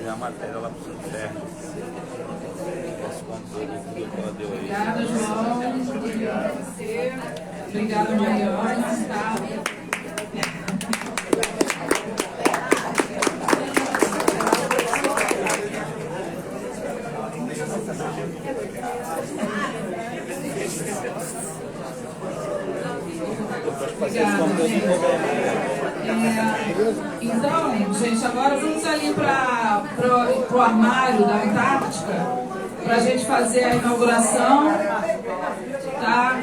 A matéria lá para o interno. Obrigada, João. Obrigada a você. Obrigada, Mariana. Tá? Obrigada, gente. Então, gente, agora vamos ali para o armário da Antártica para a gente fazer a inauguração, tá?